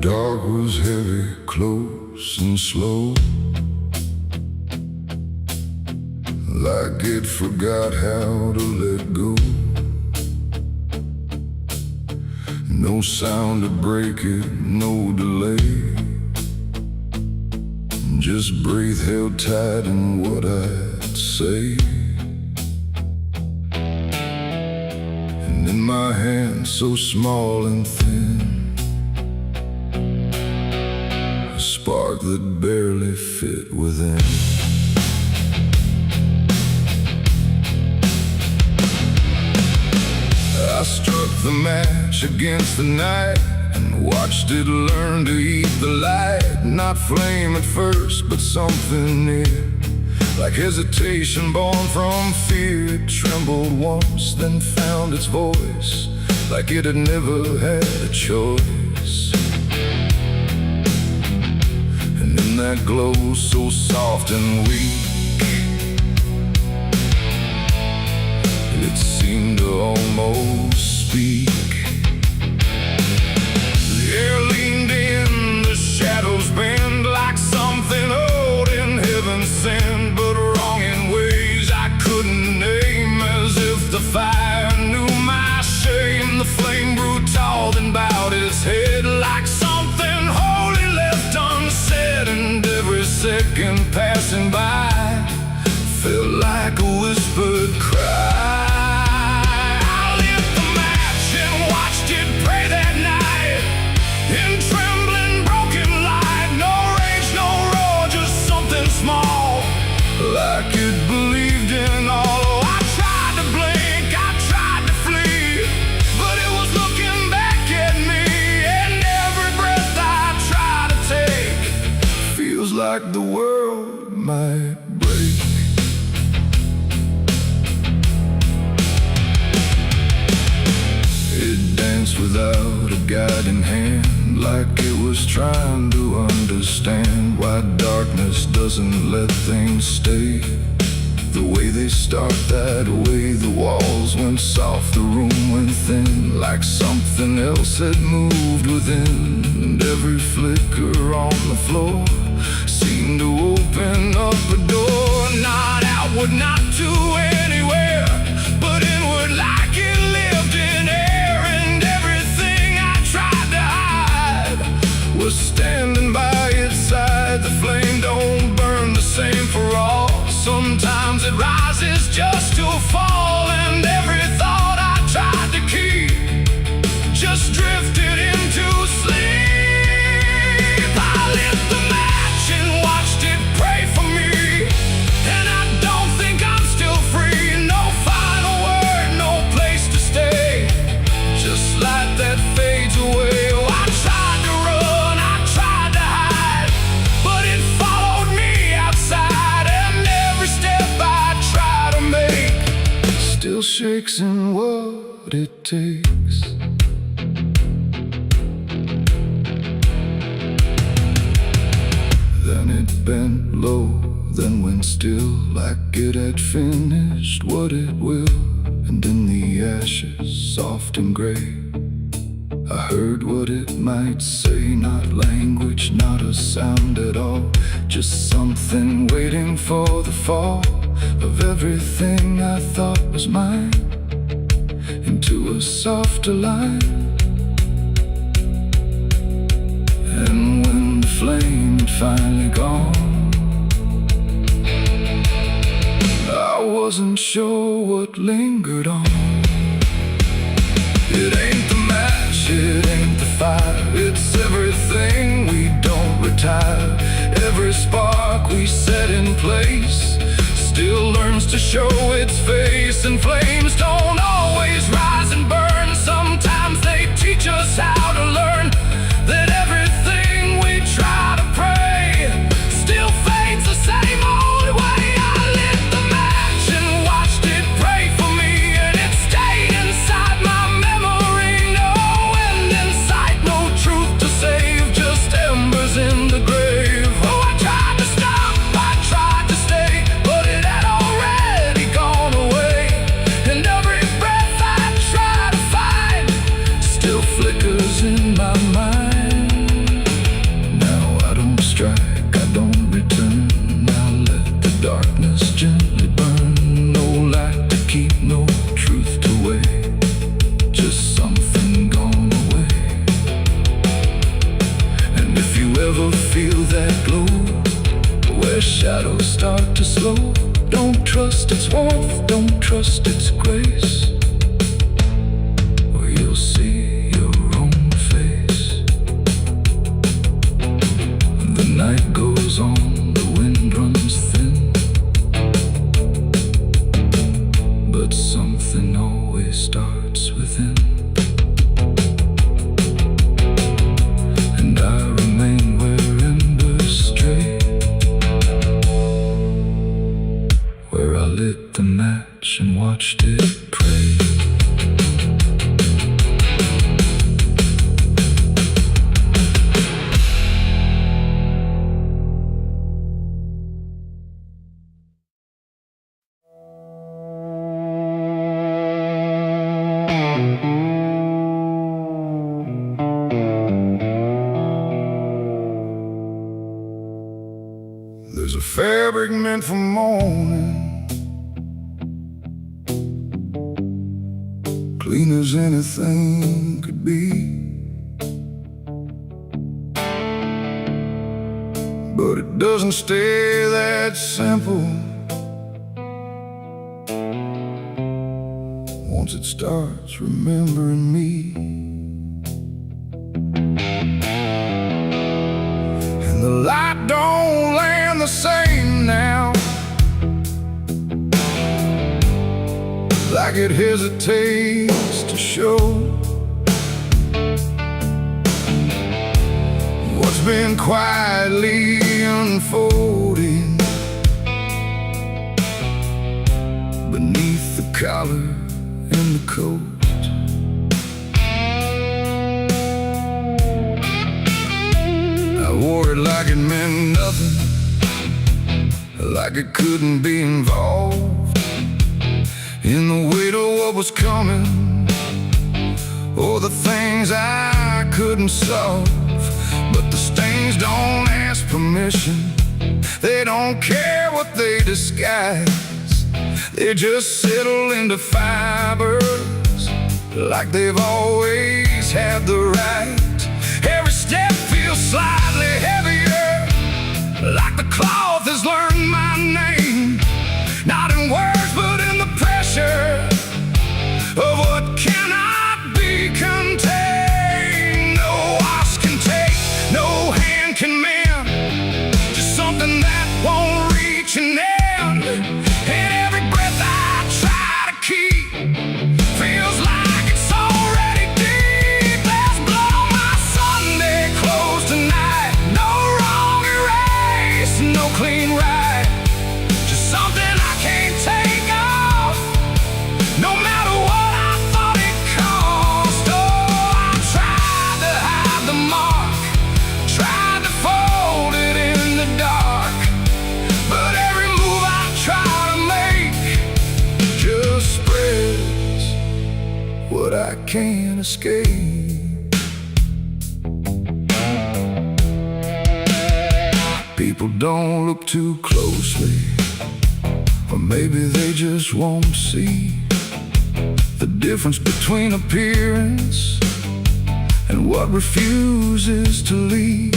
dark was heavy, close and slow, like it forgot how to let go. No sound to break it, no delay, just breath held tight in what I'd say. And in my hand so small and thin, a spark that barely fit within. I struck the match against the night and watched it learn to eat the light. Not flame at first, but something near, like hesitation born from fear. It trembled once, then found its voice, like it had never had a choice. And in that glow so soft and weak, it seemed to almost speak. The air leaned in, the shadows bend, like something old in heaven sent, but wrong in ways I couldn't name. As if the fire knew my shame, the flame grew tall, then bowed its head, like something holy left unsaid. And every second passing by felt like a whispered cry. Like it believed in all. I tried to blink, I tried to flee, but it was looking back at me. And every breath I try to take feels like the world might break. It danced without a guiding hand, like it was trying to understand why darkness doesn't let things stay the way they start. That way the walls went soft, the room went thin, like something else had moved within. And every flicker on the floor seemed to open up a door, not outward, not to anywhere, but inward, like it lived in air. And everything I tried to hide was standing by its side. The flame don't burn the same for all. Sometimes it rises just to fall. And every thought I tried to keep just drifted into sleep. I lit the match and watched it pray for me, and I don't think I'm still free. No final word, no place to stay, just light that fades away. Oh, I tried to run, I tried to hide, but it followed me outside. And every step I try to make still shakes in what it takes. Then it bent low, then went still, like it had finished what it will. And in the ashes, soft and gray, I heard what it might say. Not language, not a sound at all, just something waiting for the fall of everything I thought was mine into a softer line. And when the flame had finally gone, I wasn't sure what lingered on. It ain't the match, it ain't the fire, it's everything we don't retire. Every spark we set in place still learns to show its face. And flames don't always rise and burn, sometimes they teach us how to learn that everything we try to pray still fades the same old way. I lit the match and watched it pray for me, and it stayed inside my memory. No end in sight, no truth to save, just embers in the grave. Oh, I tried to stop, I tried to stay, but it had already gone away. starts within, and I remain where embers stray, where I lit the match and watched it pray. There's a fabric meant for mourning, clean as anything could be, but it doesn't stay that simple. Once it starts remembering me, and the light don't land the same now, like it hesitates to show what's been quietly unfolding beneath the collar and the coat. I wore it like it meant nothing, like it couldn't be involved in the weight of what was coming, or the things I couldn't solve. But the stains don't ask permission, they don't care what they disguise, they just settle into fibers like they've always had the right. Every step feels slightly heavier, like the cloth has learned my name, not in words but in the pressure of what cannot be contained. No wash can take, no hand can mend, just something that won't reach an end. And every breath I try to keep feels like it's already deep. There's blood on my Sunday clothes tonight, no wrong erase, no clean right, just something I can't take off, no matter what I thought it cost. Oh, I tried to hide the mark, tried to fold it in the dark, but every move I try to make just spreads what I can't escape. People don't look too closely, or maybe they just won't see the difference between appearance and what refuses to leave.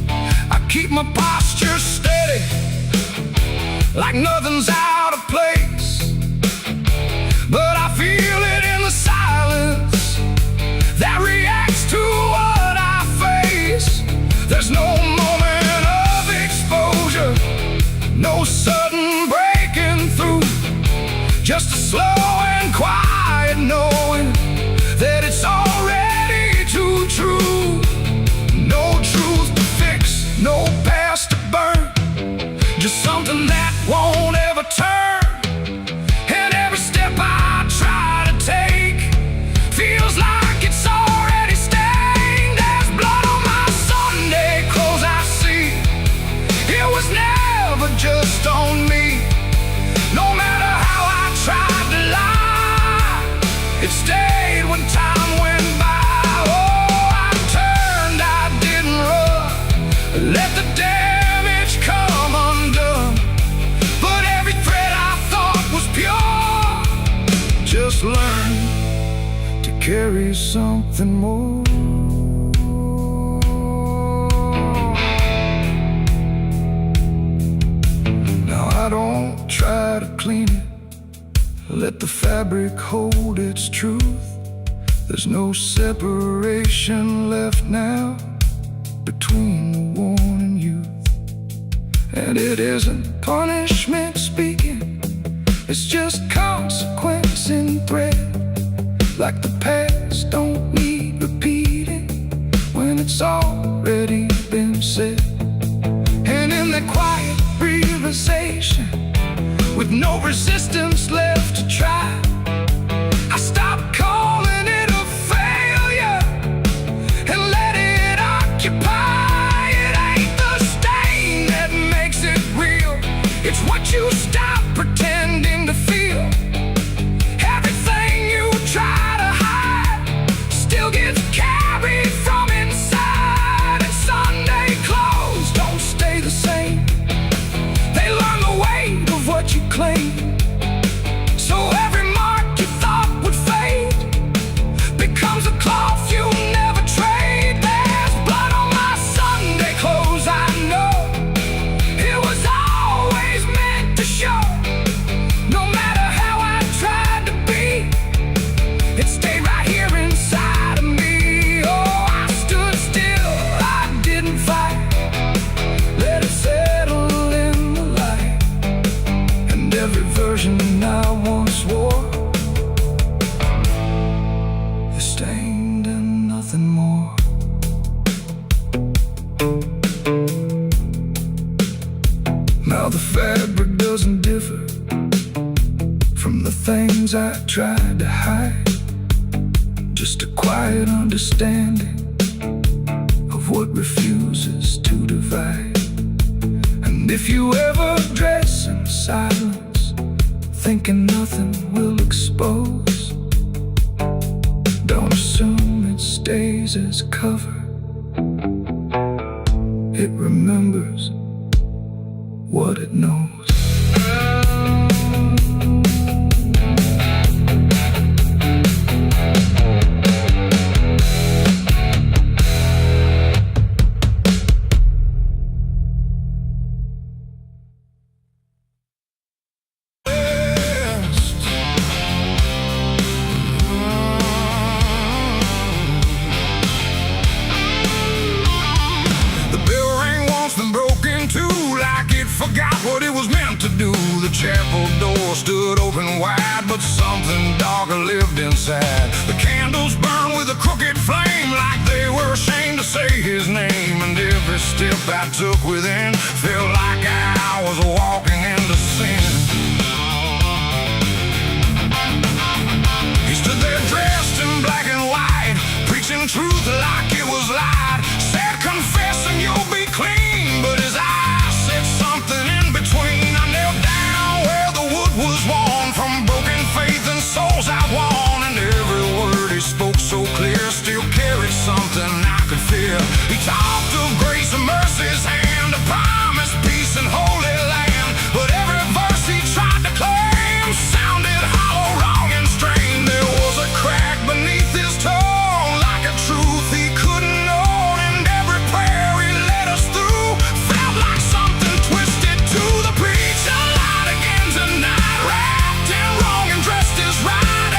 I keep my posture steady, like nothing's out of place, but I feel it in the silence that reacts to what I face. There's no moment of exposure, no sudden breaking through, just a slow and quiet knowing that it's already too true. No truth to fix, no past to burn, just something that won't ever turn. And every step I try to take feels like it's already stained. There's blood on my Sunday clothes I see, it was never just on me. No matter how I tried to lie, it stayed when time went by. Oh, I turned, I didn't run, let the damage come undone, but every thread I thought was pure just learned to carry something more. Now I don't try to clean it, let the fabric hold its truth. There's no separation left now between the worn and youth. And it isn't punishment speaking, it's just consequence in thread. like the past don't need repeating when it's already been said. And in that quiet realization, with no resistance left to try, I stopped calling it a failure and let it occupy. It ain't the stain that makes it real, it's what you stop pretending to feel. Everything you try to hide still gets carried from inside. And Sunday clothes don't stay the same, they learn the weight of what you claim. So every mark you thought would fade becomes a cloth you never trade. There's blood on my Sunday clothes, I know. It was always meant to show. No matter how I tried to be, it stayed right here inside of me. Oh, I stood still, I didn't fight, let it settle in the light. And every version I once wore is stained and nothing more. Now the fabric doesn't differ from the things I tried to hide, just a quiet understanding of what refuses to divide. And if you ever dress in silence, thinking nothing will expose, don't assume it stays as cover. It remembers what it knows. Forgot what it was meant to do. The chapel door stood open wide, but something darker lived inside. The candles burned with a crooked flame, like they were ashamed to say his name. And every step I took within felt like I was walking into sin. He stood there dressed in black and white, preaching truth like it was lied. Said, confessing you'll be clean, but his eyes said something in between. I knelt down where the wood was worn from broken faith and souls I won. And every word he spoke so clear still carried something I could feel. He talked of grace and mercy's hand, a promise, peace and holy land. But every verse he tried to claim sounded hollow, wrong and strained. There was a crack beneath his tone, like a truth he couldn't own. And every prayer he led us through felt like something twisted to the preach. A light again tonight, wrapped in wrong and dressed as right.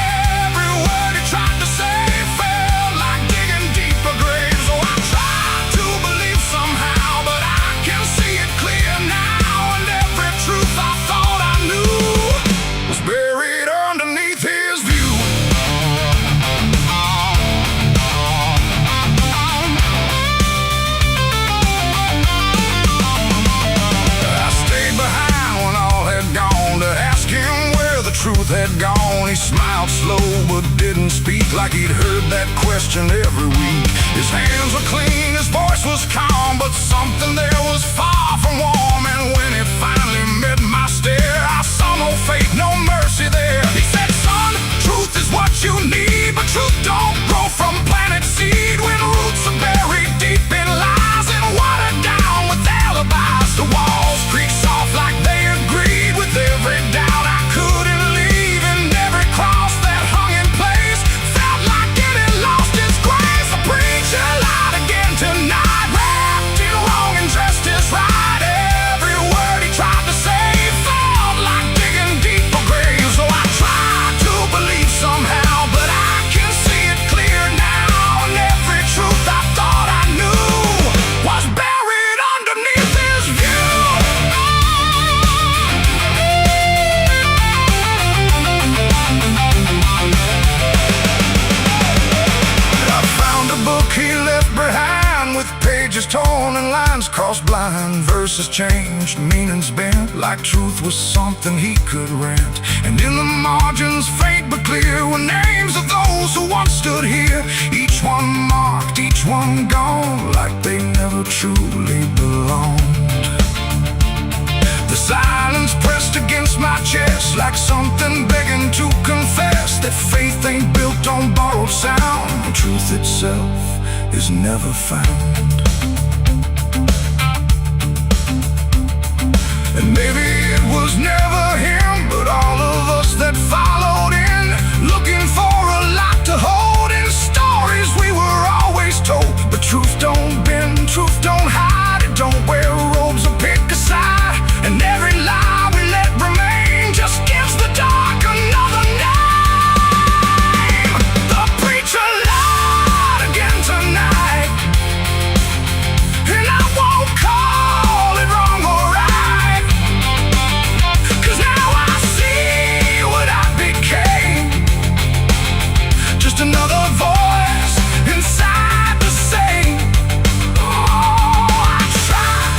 Every word he tried to say felt like digging deeper graves. So I tried to believe somehow, but I can see it clear now. And every truth I thought I knew was buried underneath his view. I stayed behind when all had gone to ask him where the truth had gone. He smiled slow but didn't speak, like he'd heard that question every week. His hands were clean, his voice was calm, but something there was far from warm. And when it finally met my stare, I saw no faith, no mercy there. He said, son, truth is what you need, but truth don't grow from planet seed. When roots are buried deep in lies and watered down with alibis, the walls creak soft like they agreed with every doubt I couldn't leave. And every cross that hung in place felt like it had lost its grace. The preacher lied again tonight, wrapped in wrong and dressed as right. Every word he tried to say felt like digging deeper graves. So I tried verses changed, meanings bent, like truth was something he could rent. And in the margins, faint but clear, were names of those who once stood here. Each one marked, each one gone, like they never truly belonged. The silence pressed against my chest, like something begging to confess that faith ain't built on borrowed sound. Truth itself is never found. And maybe it was never him, but all of us that followed in, looking for a lot to hold in stories we were always told. But truth don't bend, truth don't hide, it don't wear robes or pick a side. And every lie we let remain just gives the dark another name. The preacher lied again tonight, and I won't call it wrong or right, 'cause now I see what I became. Just another voice inside the same. Oh, I tried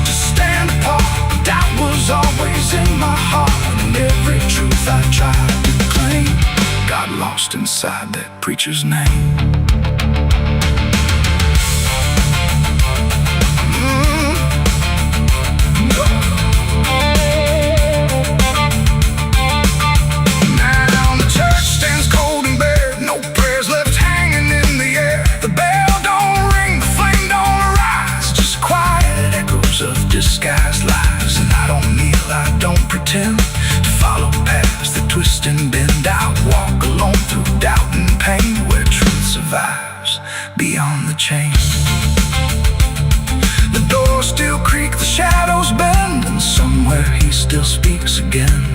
to stand apart, but doubt was always in my heart. And every truth I tried to claim got lost inside that preacher's name. Now the church stands cold and bare, no prayers left hanging in the air. The bell don't ring, the flame don't rise, just quiet echoes of disguised lies. And I don't kneel, I don't pretend to follow paths that twist and bend. I walk alone through doubt and pain, where truth survives beyond the chain. The doors still creak, the shadows bend, and somewhere he still speaks again.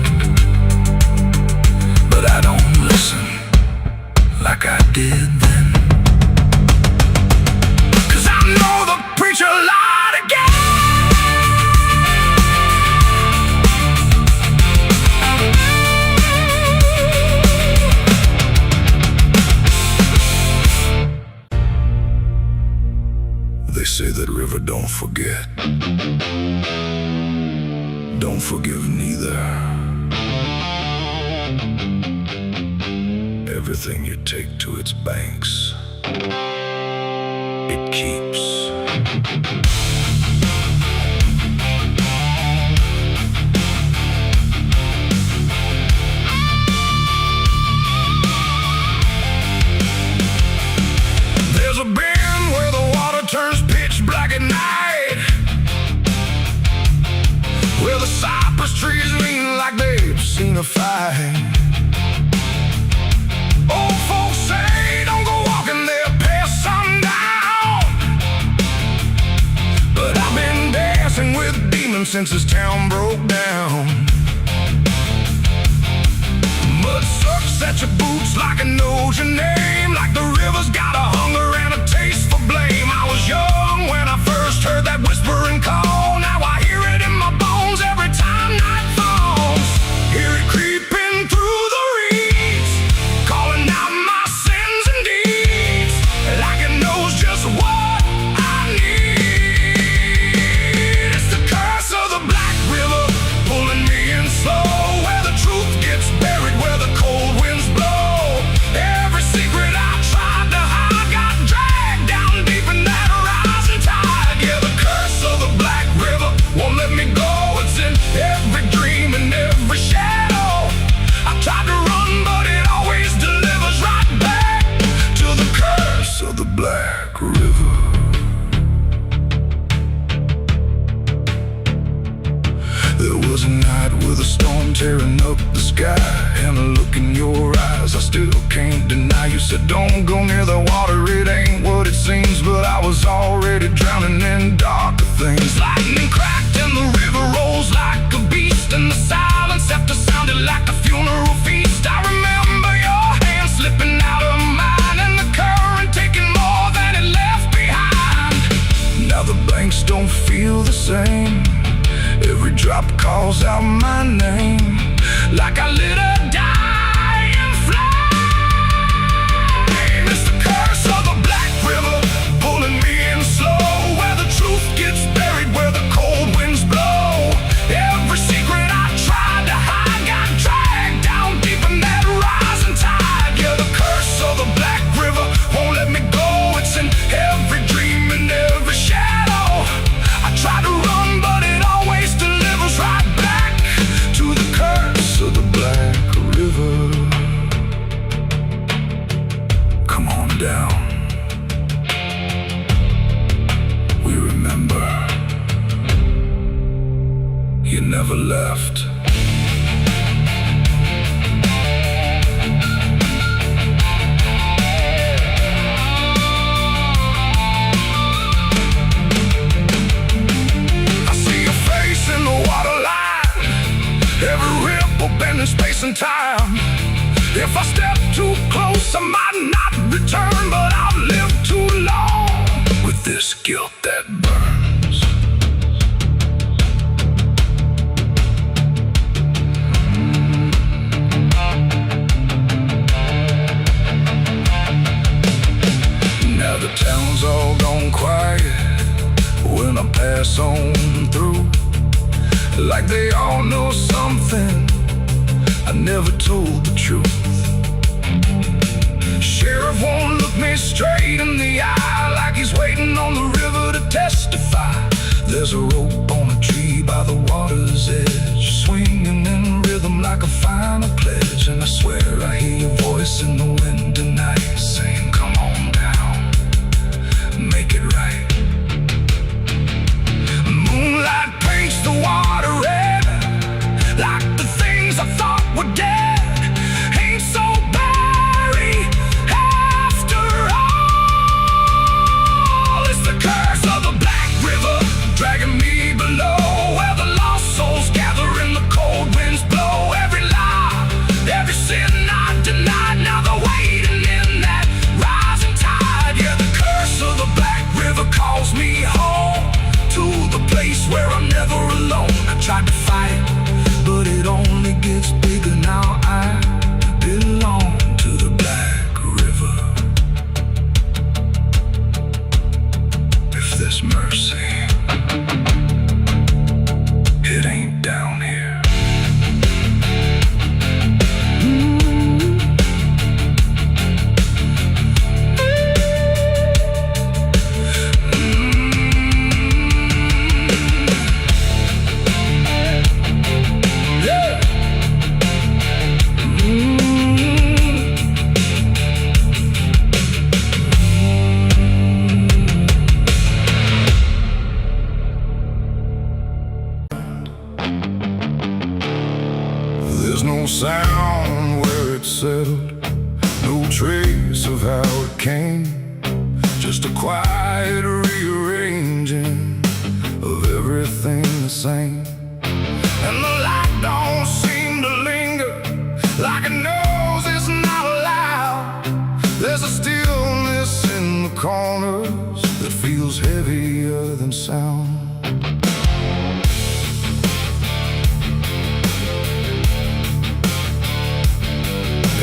But I don't listen like I did then, 'cause I know the preacher lied again. They say that river don't forget, don't forgive neither. Everything you take to its banks, it keeps. There's a bend where the water turns pitch black at night, where the cypress trees lean like they've seen a fight. Old folks say don't go walking there past sundown, but I've been dancing with demons since this town broke down. Mud sucks at your boots like it knows your name, like the river's got a hunger and a taste for blame. I was young when I first heard that whispering call. Now I hear it in my bones every time night falls. Hear it creeping through the reeds, calling out my sins and deeds, like it knows just what I need. It's the curse of the Black River, pulling me in slow, where the truth gets buried, where the cold winds blow. Every secret I tried to hide got dragged down deep in that rising tide. Yeah, the curse of the Black River won't let me go. It's in every dream and every shadow. I tried to run, but it always delivers right back to the curse of the Black River. There was a night with a storm tearing up the sky, and a look in your eyes I still can't deny. You said don't go near the water, it ain't what it seems, but I was already drowning in darker things. Lightning cracked and the river rolls like a beast, and the silence after sounded like a funeral feast. I remember your hand slipping out of mine, and the current taking more than it left behind. Now the banks don't feel the same, every drop calls out my name, like I lit a dying flame. It's the curse of the Black River, pulling me in slow, where the truth gets buried, where the cold wind left. Bending space and time. If I step too close, I might not return, but I've lived too long with this guilt that burns. Now the town's all gone quiet when I pass on through, like they all know something I never told the truth. Sheriff won't look me straight in the eye, like he's waiting on the river to testify. There's a rope on a tree by the water's edge, swinging in rhythm like a final pledge. And I swear I hear your voice in the wind tonight, saying, come on down, make it right. Moonlight paints the water red, like the things I thought were dead ain't so buried after all. It's the curse of the Black River dragging me below, where the lost souls gather and the cold winds blow. Every lie, every sin I denied, now they're waiting in that rising tide. Yeah, the curse of the Black River calls me home, to the place where I'm never alone. I tried to fight, but it only gets bigger now. I belong to the Black River. If there's mercy, it ain't down here. There's no sound where it settled, no trace of how it came, just a quiet rearranging of everything the same. And the light don't seem to linger, like it knows it's not allowed. There's a stillness in the corners that feels heavier than sound.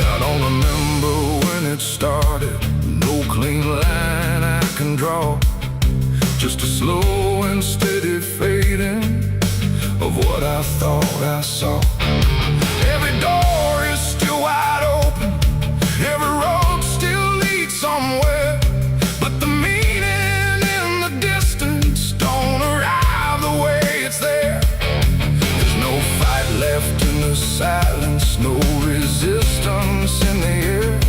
I don't remember when it started, no clean line I can draw, just a slow and steady fading of what I thought I saw. Every door is still wide open, every road still leads somewhere, but the meaning in the distance don't arrive the way it's there. There's no fight left in the silence, no resistance in the air,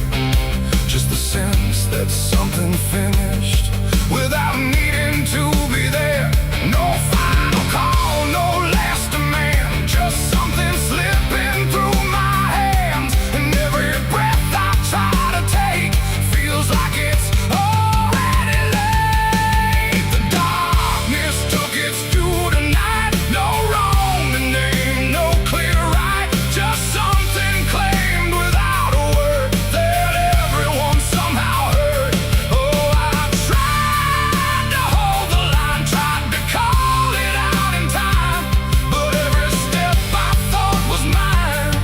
just the sense that something finished without needing to be there. No final call, no last demand, just something slipping through my hands. And every breath I try to take feels like it's already late. The darkness took its due tonight, no wrong to name, no clear right, just something claimed without a word that everyone somehow heard. Oh, I tried to hold the line, tried to call it out in time, but every step I thought was mine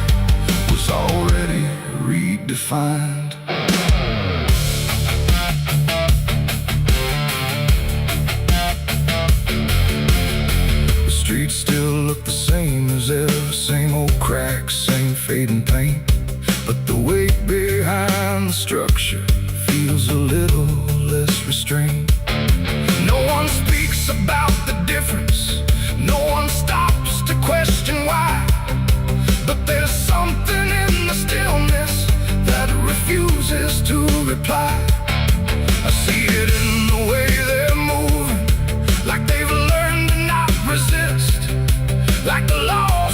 was already redefined. The streets still look the same as ever, same old cracks, same fading paint, but the weight behind the structure feels a little less restrained. No one speaks about the difference, no one stops to question why, but there's something in the stillness that refuses to reply. I see it in the way they're moving, like they've learned to not resist, like the law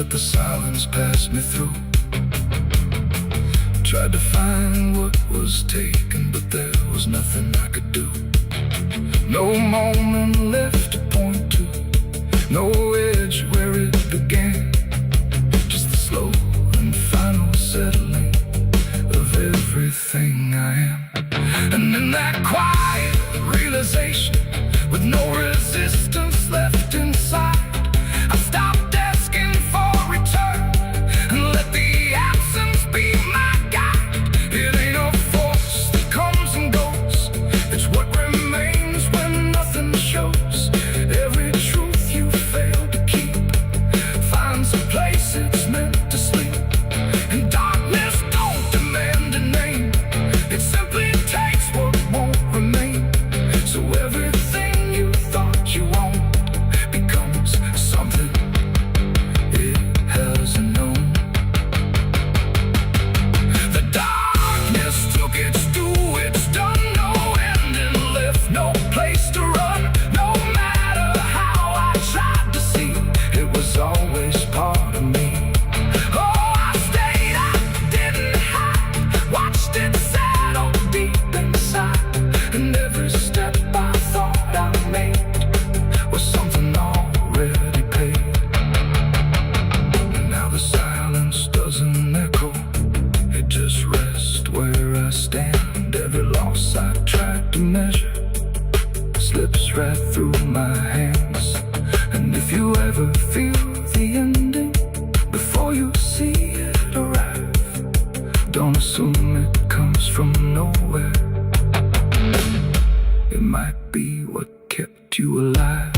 but the silence passed me through. Tried to find what was taken, but there was nothing I could do. No moment left to point to, no edge where it began. Just the slow and final settling of everything I am. And in that quiet realization, with no resistance left inside, I stopped asking for return and let the absence be my guide. It ain't a force that comes and goes, it's what remains when nothing shows. Every truth you failed to keep finds a place it's meant to sleep. And darkness don't demand a name, it simply takes what won't remain. So everything you thought you owned becomes something it hasn't known. The darkness took its due, it's done, no ending left, no place to run. No matter how I tried to see, it was always part of me. Oh, I stayed, I didn't hide, watched it settle deep inside. And every step I thought I made was something already paid. And now the silence doesn't echo, it just rests where I stand. Every loss I tried to measure slips right through my hands. And if you ever feel the ending before you see it arrive, don't assume it comes from nowhere. It might be what kept you alive.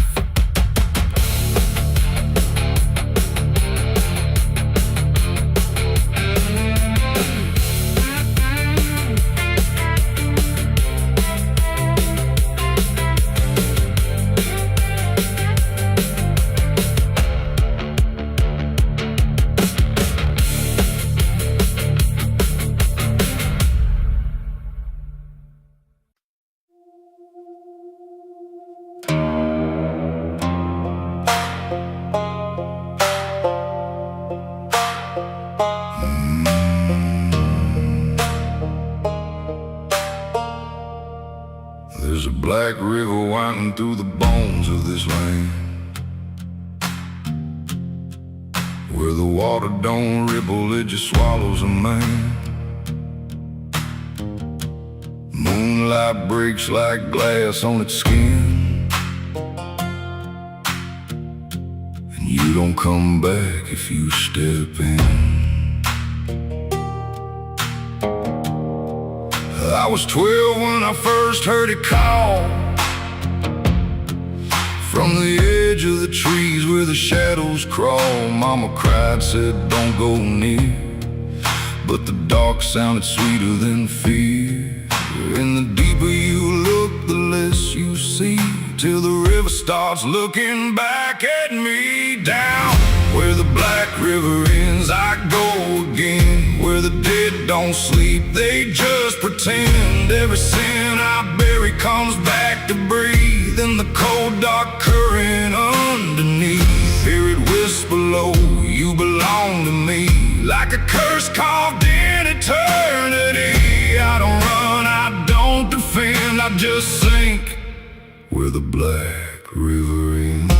There's a black river winding through the bones of this land, where the water don't ripple, it just swallows a man. Moonlight breaks like glass on its skin, and you don't come back if you step in. I was 12 when I first heard it call, from the edge of the trees where the shadows crawl. Mama cried, said don't go near, but the dark sounded sweeter than fear. And the deeper you look, the less you see, till the river starts looking back at me. Down where the black river ends, I go again, where the dead don't sleep, they just pretend. Every sin I bury comes back to breathe in the cold dark current underneath. Hear it whisper low, you belong to me, like a curse carved in eternity. I don't run, I don't defend, I just sink where the black river ends.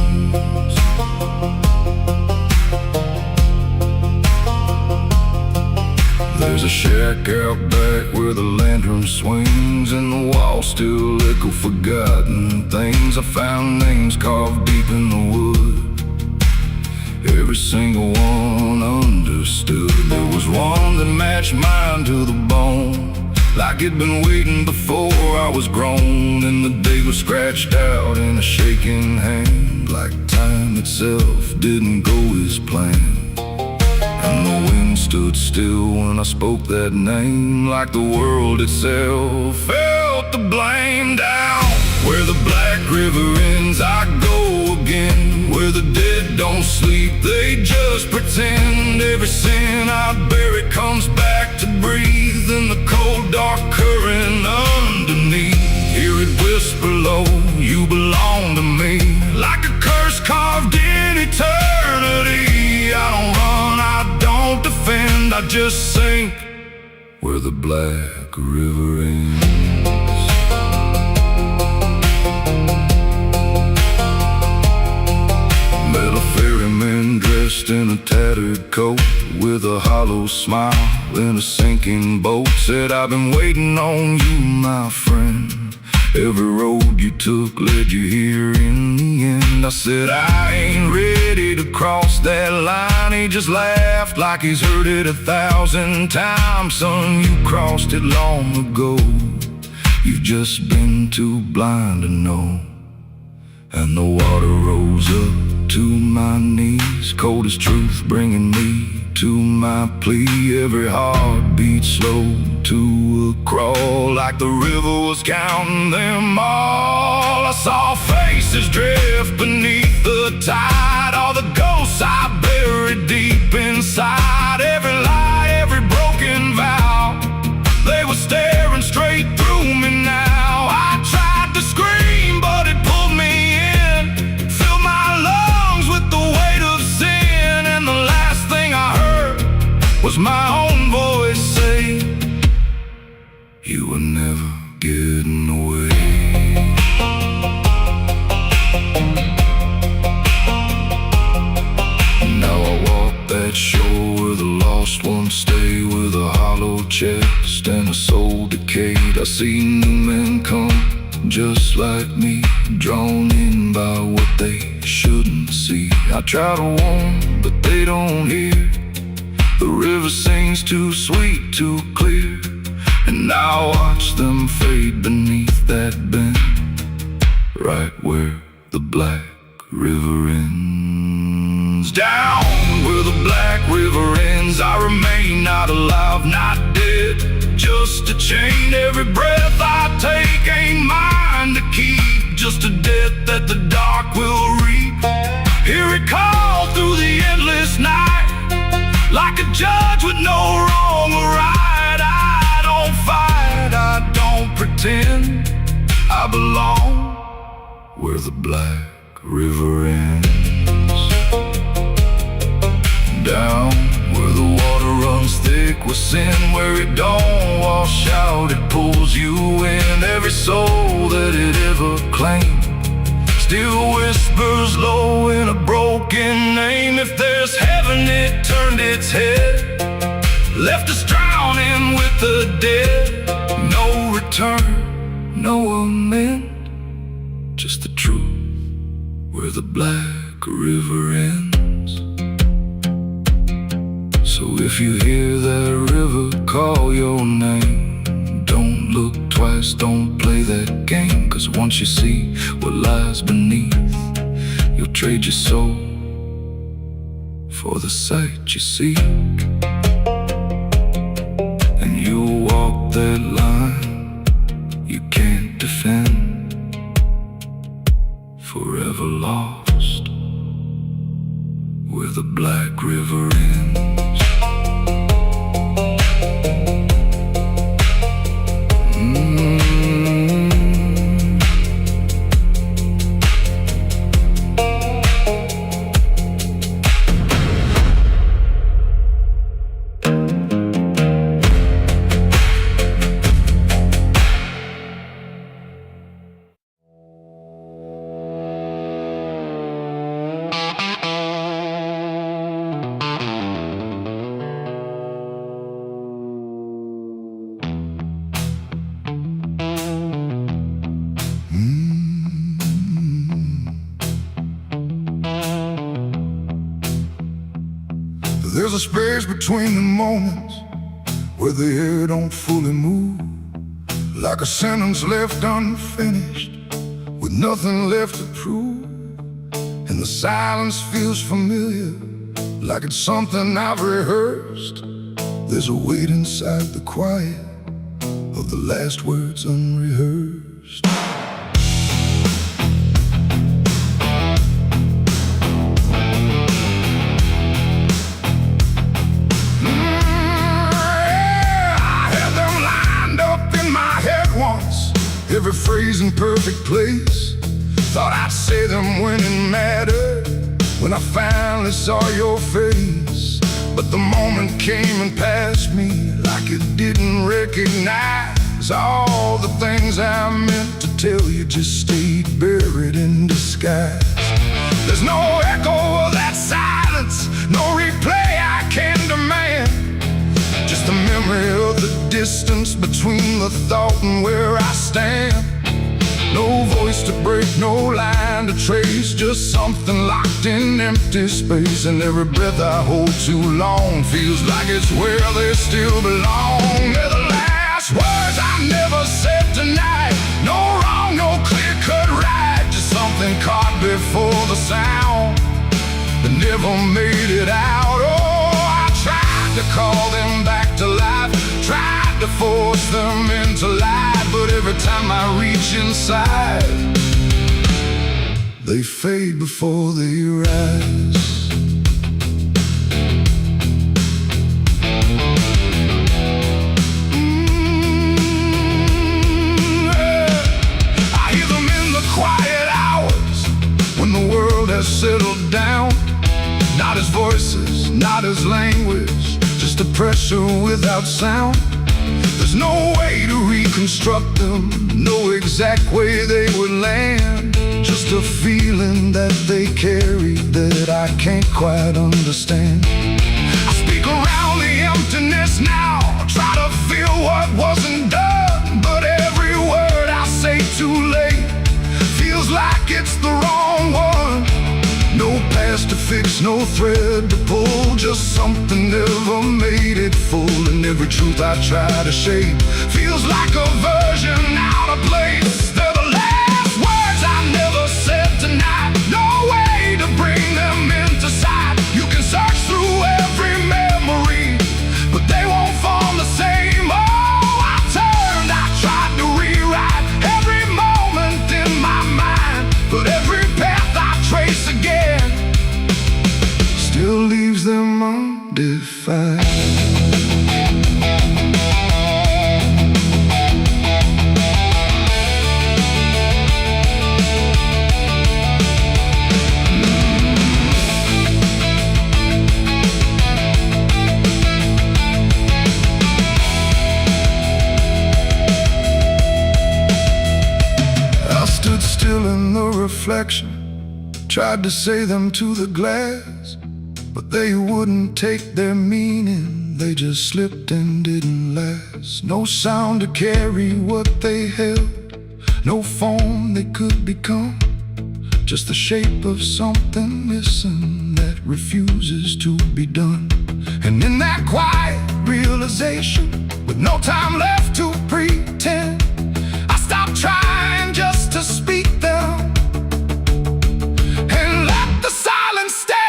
There's a shack out back where the lantern swings, and the walls still echo forgotten things. I found names carved deep in the wood, every single one understood. There was one that matched mine to the bone, like it'd been waiting before I was grown. And the day was scratched out in a shaking hand, like time itself didn't go as planned. And the wind stood still when I spoke that name, like the world itself felt the blame. Down where the black river ends, I go again, where the dead don't sleep, they just pretend. Every sin I bury comes back to breathe in the cold dark current underneath. Hear it whisper low, you belong to me, like a curse carved in eternity. I don't run, just sink where the black river ends. Met a ferryman dressed in a tattered coat with a hollow smile in a sinking boat. Said, I've been waiting on you, my friend. Every road you took led you here in the end. I said, I ain't ready to cross that line. He just laughed like he's heard it 1,000 times. Son, you crossed it long ago. You've just been too blind to know. And the water rose up to my knees, cold as truth, bringing me to my plea. Every heartbeat slowed to a crawl, like the river was counting them all. I saw faces drift beneath the tide, all the ghosts I buried deep inside. Every lie, every broken vow, they were staring straight through me now. I tried to scream, but it pulled me in, filled my lungs with the weight of sin. And the last thing I heard was my own voice say, you were never getting away. Now I walk that shore where the lost ones stay, with a hollow chest and a soul decayed. I see new men come just like me, drawn in by what they shouldn't see. I try to warn, but they don't hear. The river sings too sweet, too clear, and I watch them fade beneath that bend, right where the black river ends. Down where the black river ends, I remain not alive, not dead, just a chain. Every breath I take ain't mine to keep, just a debt that the dark will reap. Hear it call through the endless night, like a judge with no wrong or right. I don't fight, I don't pretend, I belong where the black river ends. Down where the water runs thick with sin, where it don't wash out, it pulls you in. Every soul that it ever claimed still whispers low in a broken name. If there's heaven, it turned its head, left us drowning with the dead. No return, no amend, just the truth where the black river ends. So if you hear that river call your name, don't look twice, don't play that game. 'Cause once you see what lies beneath, you'll trade your soul for the sight you seek. And you'll walk that line you can't defend, forever lost where the black river ends. There's a space between the moments where the air don't fully move, like a sentence left unfinished with nothing left to prove. And the silence feels familiar, like it's something I've rehearsed. There's a weight inside the quiet of the last words unrehearsed. Every phrase in perfect place, thought I'd say them when it mattered, when I finally saw your face. But the moment came and passed me like it didn't recognize all the things I meant to tell you just stayed buried in disguise. There's no echo of that silence, no replay I can demand, just a memory of the distance between the thought and where I stand. No voice to break, no line to trace, just something locked in empty space. And every breath I hold too long feels like it's where they still belong. They're the last words I never said tonight. No wrong, no clear-cut right, just something caught before the sound that never made it out. Oh, I tried to call them back to life, tried to force them into life, but every time I reach inside, they fade before they rise. I hear them in the quiet hours when the world has settled down. Not as voices, not as language, just a pressure without sound. There's no way to reconstruct them, no exact way they would land, just a feeling that they carry that I can't quite understand. I speak around the emptiness now, try to feel what wasn't done, but every word I say too late feels like it's the wrong one. No past to fix, no thread to pull, just something never made it full. And every truth I try to shape feels like a version out of place. They're the last words I never said tonight, no way to bring them into sight. You can search through every memory, but they won't form the same. Oh, I turned, I tried to rewrite every moment in my mind, but every path I trace again still leaves them undefined. I stood still in the reflection, tried to say them to the glass, but they wouldn't take their meaning, they just slipped and didn't last. No sound to carry what they held, no form they could become, just the shape of something missing that refuses to be done. And in that quiet realization, with no time left to pretend, I stopped trying just to speak them and let the silence stand.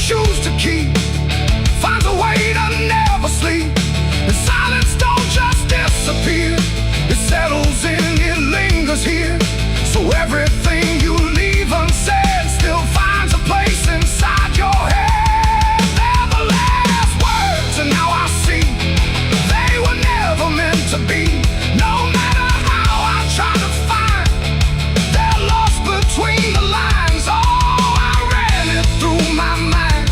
Choose to keep finds a way to never sleep, and silence don't just disappear, it settles in, it lingers here. So everything you leave unsaid still finds a place inside your head. They're the last words, and now I see they were never meant to be. No matter how I try to find, they're lost between the lines. Oh, I ran it through my mind,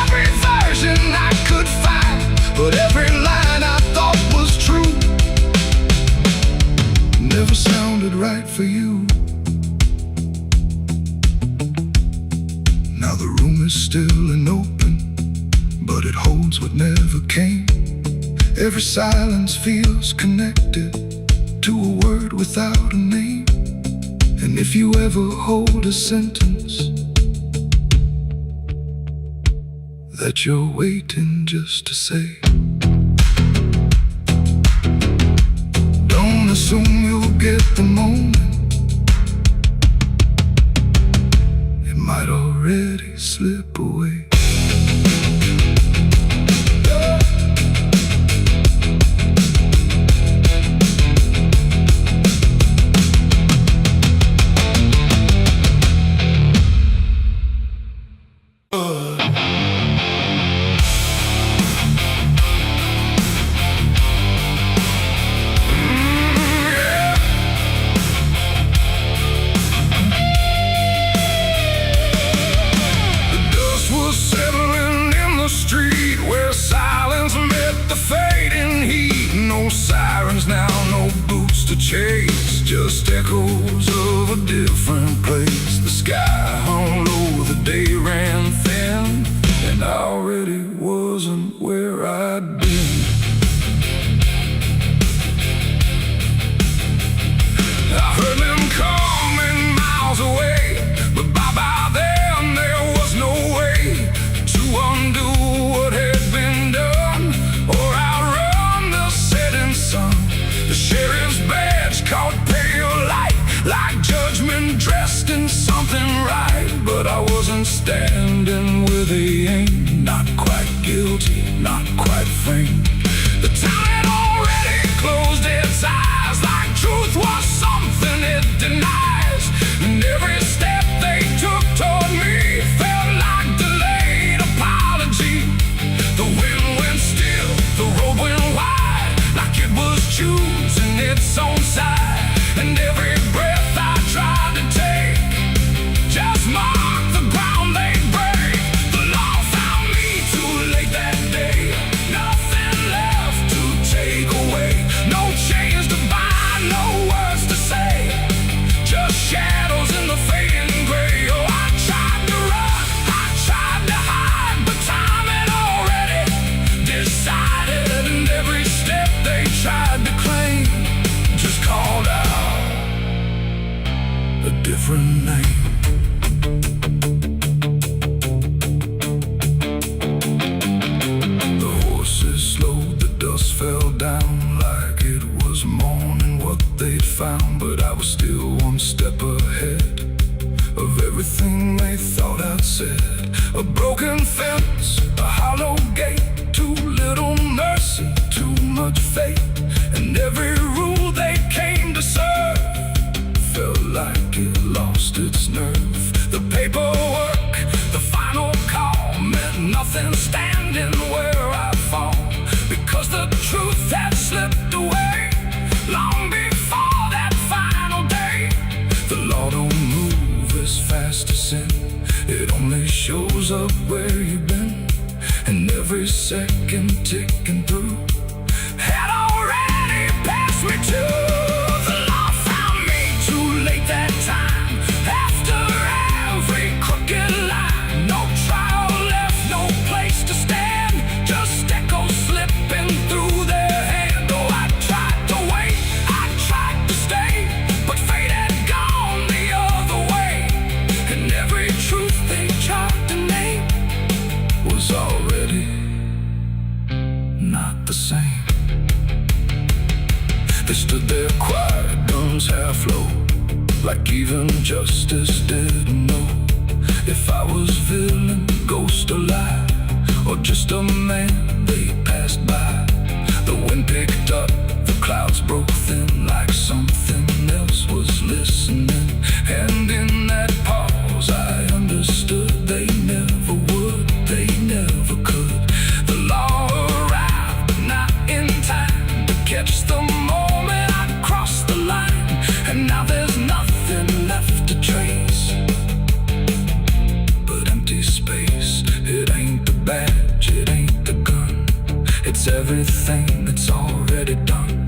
every version I could find, but every line I thought was true never sounded right for you. Now the room is still and open, but it holds what never came. Every silence feels connected to a word without a name. And if you ever hold a sentence that you're waiting just to say, don't assume you'll get the moment, it might already slip away. echoes of a different place. The sky hung low, the day ran thin, and I already wasn't where I'd been. I heard them coming miles away, but by then there was no way to undo what had been done or outrun the setting sun. The sheriff's badge caught pale light, like judgment dressed in something right. But I wasn't standing where they aimed, not quite guilty, not quite framed. The town had already closed its eyes, like truth was something it denies. And every step they took toward me felt like delayed apology. The wind went still, the road went wide, like it was choosing its own side. And every breath I tried to take just marked the ground they break. The law found me too late that day. Nothing left to take away. No chains to bind, no words to say, just shadows in the fading gray. Oh, I tried to run, I tried to hide, but time had already decided. And every step they tried to claim just called out a different name. The horses slowed, the dust fell down like it was morning what they'd found. But I was still one step ahead of everything they thought I'd said. A broken fence, a hollow gate, too little mercy, too much fate. And every rule they came to serve felt like it lost its nerve. The paperwork, the final call, meant nothing standing where I fall, because the truth had slipped away long before that final day. The law don't move as fast as sin, it only shows up where you've been. And every second ticking through had already passed me too. The law found me too late that time. After every crooked line, no trial left, no place to stand, just echoes slipping through their hand. Oh, I tried to wait, I tried to stay, but fate had gone the other way. And every truth they tried to name was already not the same. They stood there quiet, guns half low, like even justice didn't know if I was villain, ghost or lie, or just a man they passed by. The wind picked up, the clouds broke thin, like something else was listening. And in that pause I understood they never would, they never could. The law arrived, but not in time to catch the moment I crossed the line. And now there's nothing left to trace but empty space. It ain't the badge, it ain't the gun, it's everything that's already done.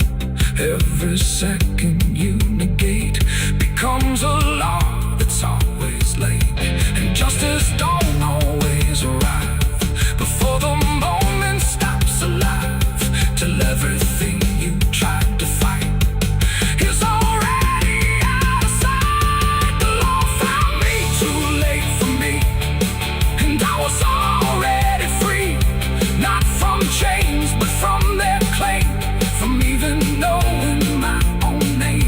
Every second you negate becomes a law that's always late. And justice don't always arrive before the moment stops alive, till everything you tried to fight is already out of sight. The law found me too late for me, and I was already free, not from chains but from their claim, from even knowing my own name.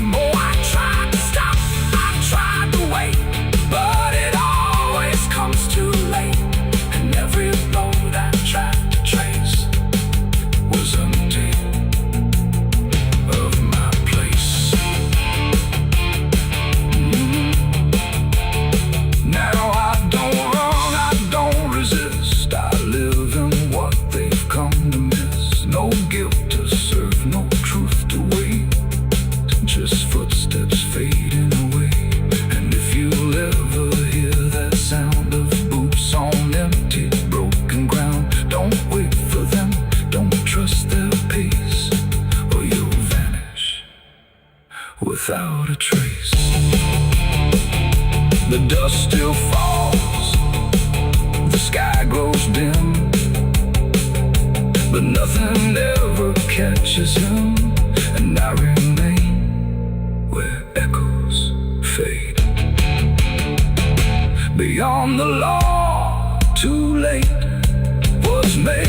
trace. The dust still falls, the sky grows dim, but nothing ever catches him, and I remain where echoes fade. Beyond the law, too late was made.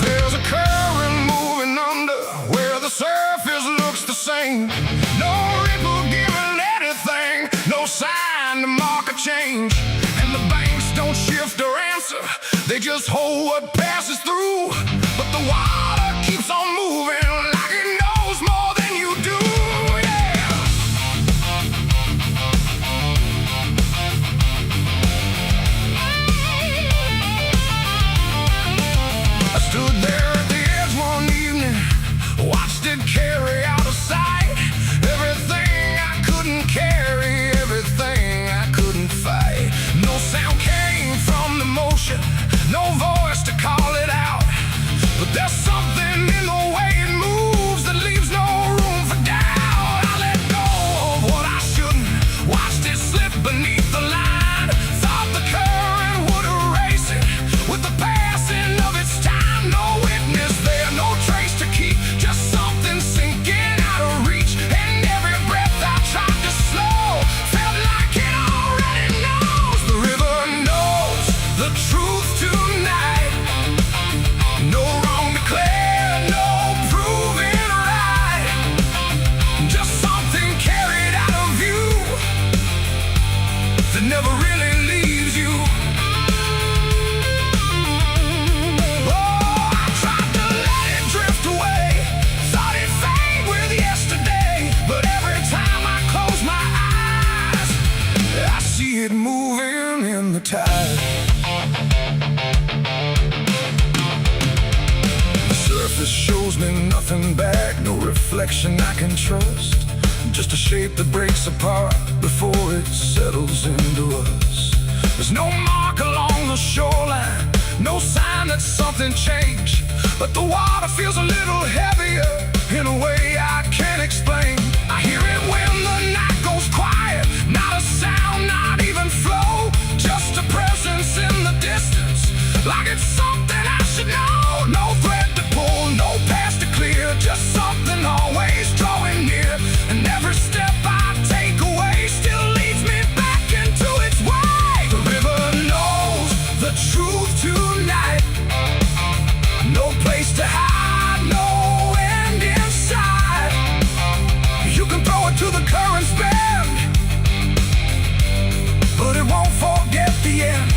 There's a current moving under where the surface looks the same. No ripple giving anything, no sign to mark a change. And the banks don't shift or answer, they just hold what passes through. But the water keeps on moving like it knows more than you do, yeah. I stood there at the edge one evening, watched it carry out of sight. Everything I couldn't carry, everything I couldn't fight. No sound came from the motion, no voice to call it out. But there's something in the way it moves that leaves no room for doubt. I let go of what I shouldn't, watched it slip beneath the line. Thought the current would erase it with the passing of its time. No witness there, no trace to keep, just something sinking out of reach. And every breath I tried to slow felt like it already knows. The river knows the truth tonight. No wrong declared, no proving right. Just something carried out of view that never really leaves you. Oh, I tried to let it drift away, thought it'd fade with yesterday. But every time I close my eyes, I see it moving in the tide. Surface shows me nothing back, no reflection I can trust. Just a shape that breaks apart before it settles into us. There's no mark along the shoreline, no sign that something changed. But the water feels a little heavier in a way I can't explain. I hear it when the night goes quiet, not a sound, not even flow, just a presence in the distance, like it's something I should know. No thread to pull, no path to clear, just something always drawing near. And every step I take away still leads me back into its way. The river knows the truth tonight. No place to hide, no end in sight. You can throw it to the current's bend, but it won't forget the end.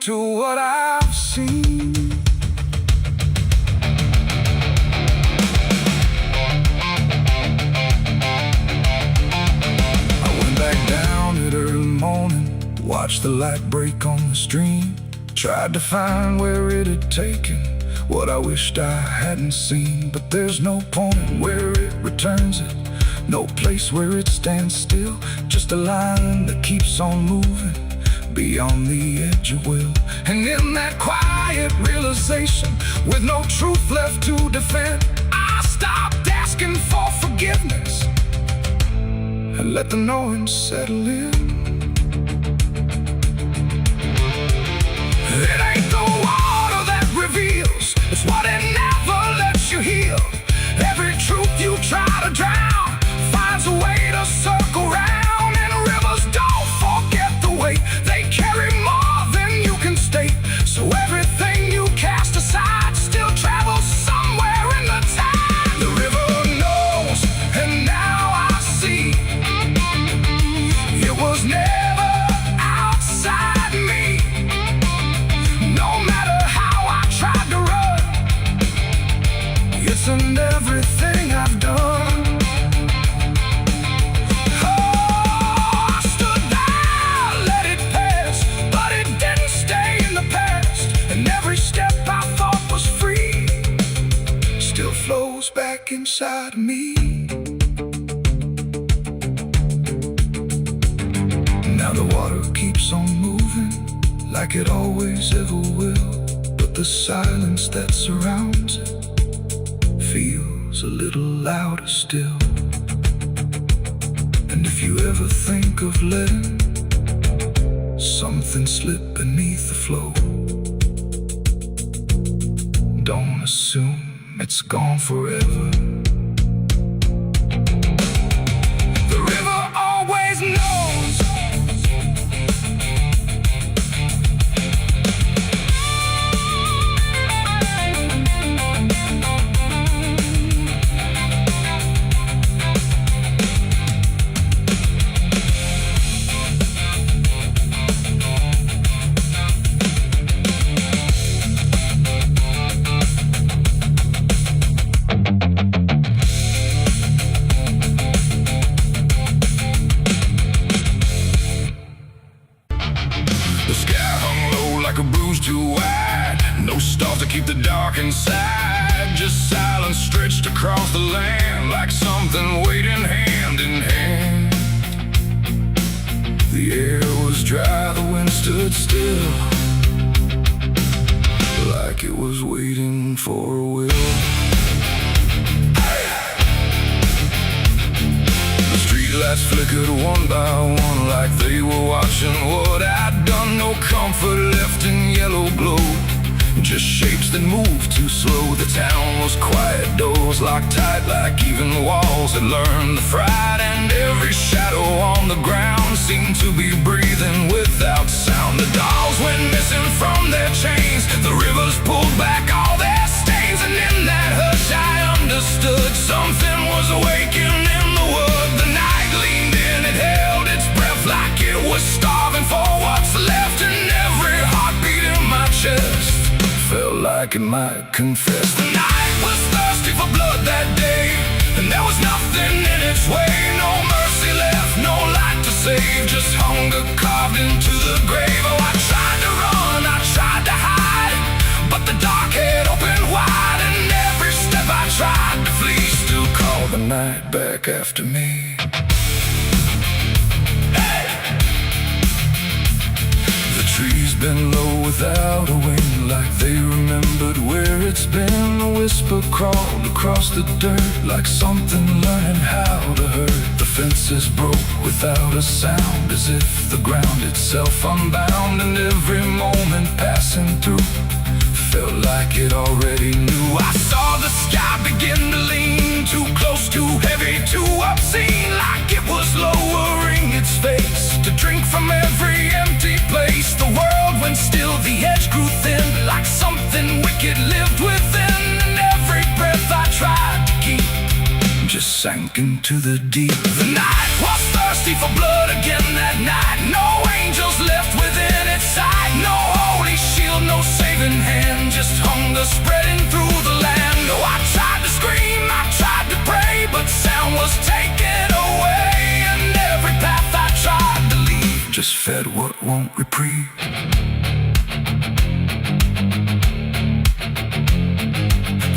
To what I've seen. I went back down at early morning, watched the light break on the stream. Tried to find where it had taken what I wished I hadn't seen. But there's no point where it returns it, no place where it stands still. Just a line that keeps on moving beyond the edge of will. And in that quiet realization, with no truth left to defend, I stopped asking for forgiveness and let the knowing settle in. It ain't the water that reveals, it's what it never lets you heal. Every truth you try to drown finds a way to circle round. And rivers don't forget the weight, they carry more than you can state. So everything you cast aside still travels somewhere in the tide. The river knows, and now I see, it was never outside me. No matter how I tried to run, it's in everything I've done. And inside of me. Now the water keeps on moving like it always ever will, but the silence that surrounds it feels a little louder still. And if you ever think of letting something slip beneath the flow, don't assume it's gone forever. The river always knows. Like a bruise too wide, no stars to keep the dark inside. Just silence stretched across the land, like something waiting hand in hand. The air was dry, the wind stood still, like it was waiting for a will. The streetlights flickered one by one, like they were watching what I'd done. No comfort left in yellow glow, just shapes that moved too slow. The town was quiet, doors locked tight, like even walls had learned the fright. And every shadow on the ground seemed to be breathing without sound. The dolls went missing from their chains, the rivers pulled back all their stains. And in that hush I understood something was awakening in the wood. The night leaned in, it held its breath like it was starving for what's left. And every heartbeat in my chest felt like it might confess. The night was thirsty for blood that day, and there was nothing in its way. No mercy left, no light to save, just hunger carved into the grave. Oh, I tried to run, I tried to hide, but the dark had opened wide. And every step I tried to flee still called the night back after me. Trees bend low without a wing, like they remembered where it's been. A whisper crawled across the dirt, like something learning how to hurt. The fences broke without a sound, as if the ground itself unbound. And every moment passing through felt like it already knew. I saw the sky begin to lean, too close, too heavy, too obscene, like it was lowering its face to drink from every empty place. The world went still, the edge grew thin, like something wicked lived within. And every breath I tried to keep just sank into the deep. The night was thirsty for blood again that night. No angels left within its sight, no holy shield, no saving hand, just hunger spreading through the land. Oh, I tried to scream, I tried to pray, but sound was taken away. And every path I tried to leave just fed what won't reprieve.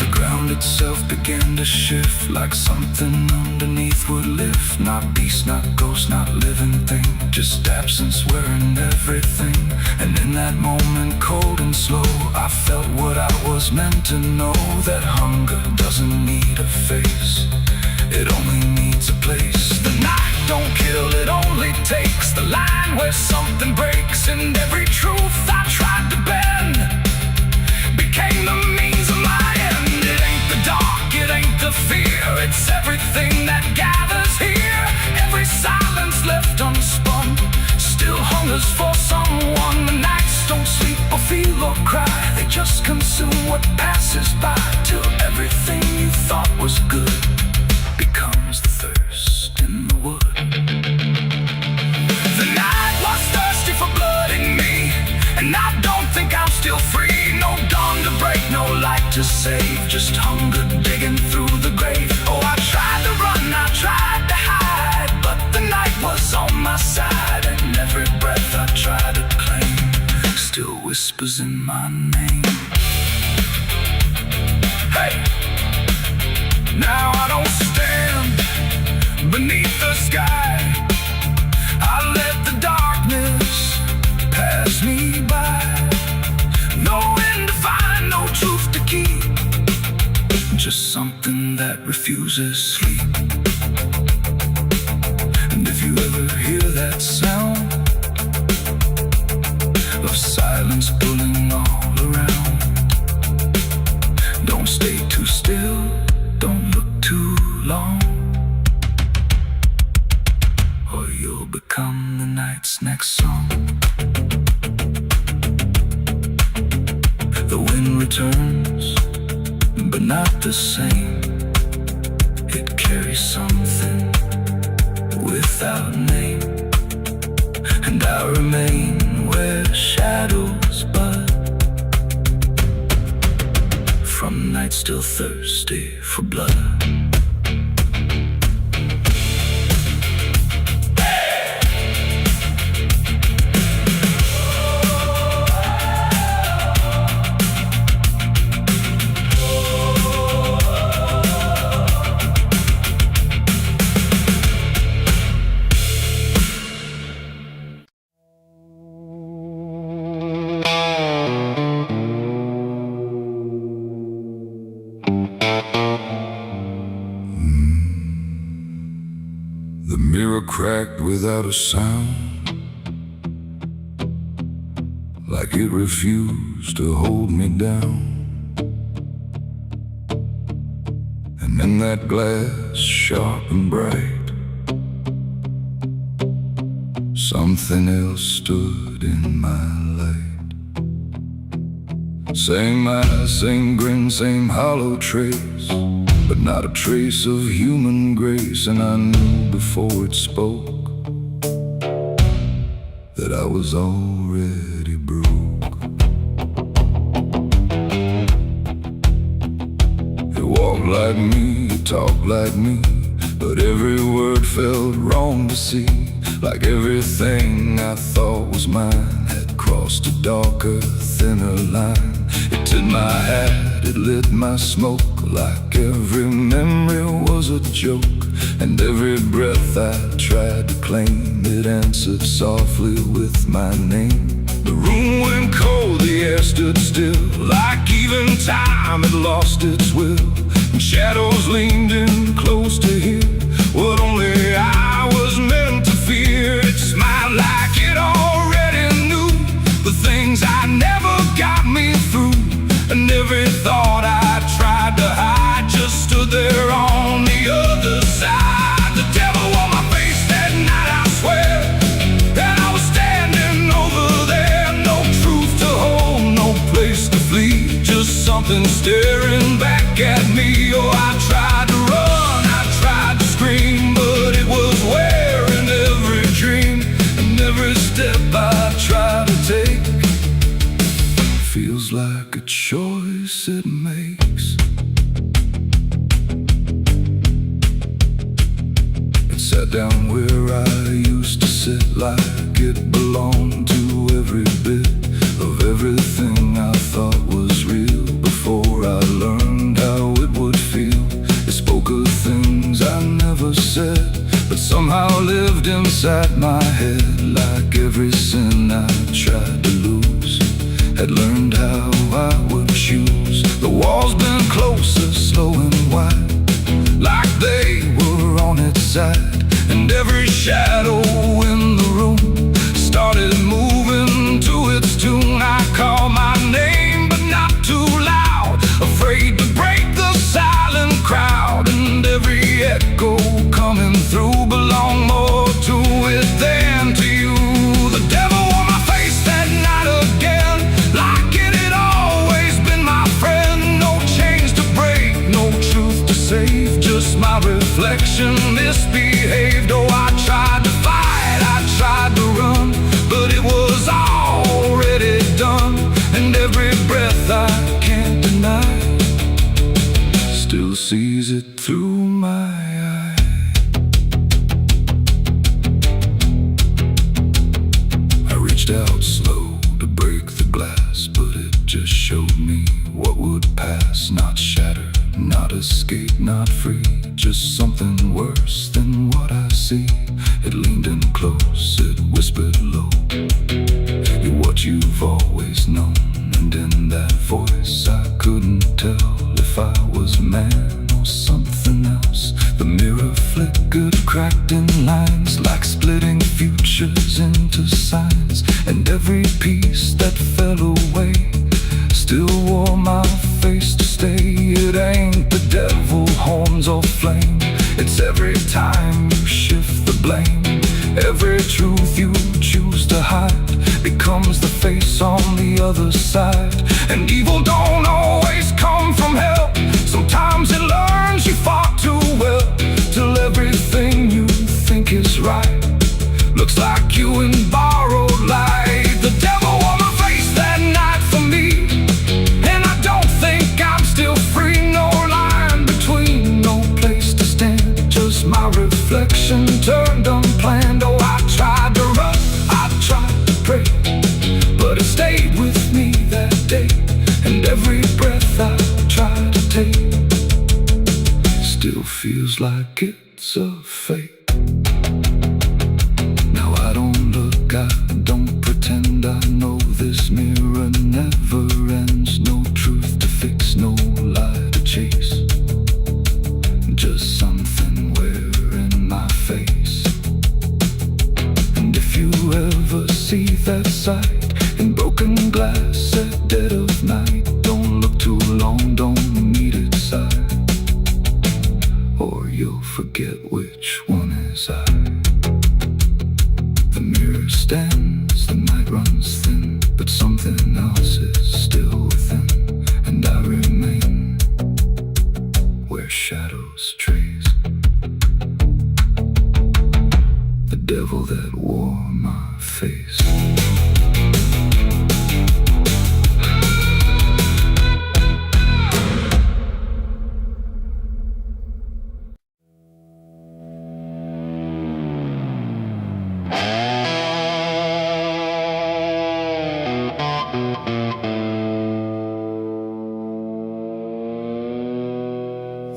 The ground itself began to shift, like something underneath would lift. Not beast, not ghost, not living thing, just absence wearing everything. And in that moment, cold and slow, I felt what I was meant to know, that hunger doesn't need a face, it only needs a place. The night don't kill, it only takes the line where something breaks. And every truth I tried to bend became the means of my end. It ain't the dark, it ain't the fear, it's everything that gathers here. Every silence left unspun still hungers for someone. The nights don't sleep or feel or cry, they just consume what passes by, till everything you thought was good becomes the thirst in the wood. The night was thirsty for blood in me, and I don't think I'm still free. No dawn to break, no light to save, just hunger digging through the grave. Oh, I tried to run, I tried to hide, but the night was on my side. And every breath I try to claim still whispers in my name. Hey, now that refuses sleep. And if you ever hear that sound of silence pulling all around, don't stay too still, don't look too long, or you'll become the night's next song. The wind returns, but not the same. It carries something without name, and I remain where shadows bud, from night still thirsty for blood. The mirror cracked without a sound, like it refused to hold me down. And in that glass, sharp and bright, something else stood in my light. Same eyes, same grin, same hollow trace, but not a trace of human grace. And I knew before it spoke that I was already broke. It walked like me, it talked like me, but every word felt wrong to see. Like everything I thought was mine had crossed a darker, thinner line. It did my hat, it lit my smoke, like every memory was a joke. And every breath I tried to claim, it answered softly with my name. The room went cold, the air stood still, like even time had lost its will. And shadows leaned in close to hear what only I was meant to fear. It smiled like it already knew the things I never got me through. And every thought I tried to hide just stood there on the other side. The devil on my face that night, I swear, and I was standing over there. No truth to hold, no place to flee, just something staring back at me. Oh, I tried to run, I tried to scream, but it was wearing every dream. And every step I tried to take feels like a choice it makes. It sat down where I used to sit, like it belonged to every bit of everything I thought was real. Before I learned how it would feel, it spoke of things I never said, but somehow lived inside my head. Like every sin I tried to lose, had learned how I would choose. The walls been closer, slow and wide, like they were on its side. And every shadow in the room started moving to its tune. I called my name, but not too loud, afraid to break the silent crowd. And every echo coming through belonged more to it than to you. The devil on my face that night again, like it had always been my friend. No chains to break, no truth to save, just my reflection misbehaved. Oh, I tried to fight, I tried to run, but it was already done. And every breath I can't deny still sees it through my eye. I reached out slow to break the glass, but it just showed me what would pass. Not shatter, not escape, not free, just something worse than what I see. It leaned in close, it whispered low, you're what you've always known. And in that voice I couldn't tell if I was man or something feels like it's a fake. Now I don't look, I don't pretend. I know this mirror never ends. No truth to fix, no lie to chase. Just something wearing my face. And if you ever see that sight in broken glass at dead of night, don't look too long, don't meet its side, or you'll forget which one is I. The mirror stands, the night runs thin, but something else is still within, and I remain where shadows trace. The devil that wore my face.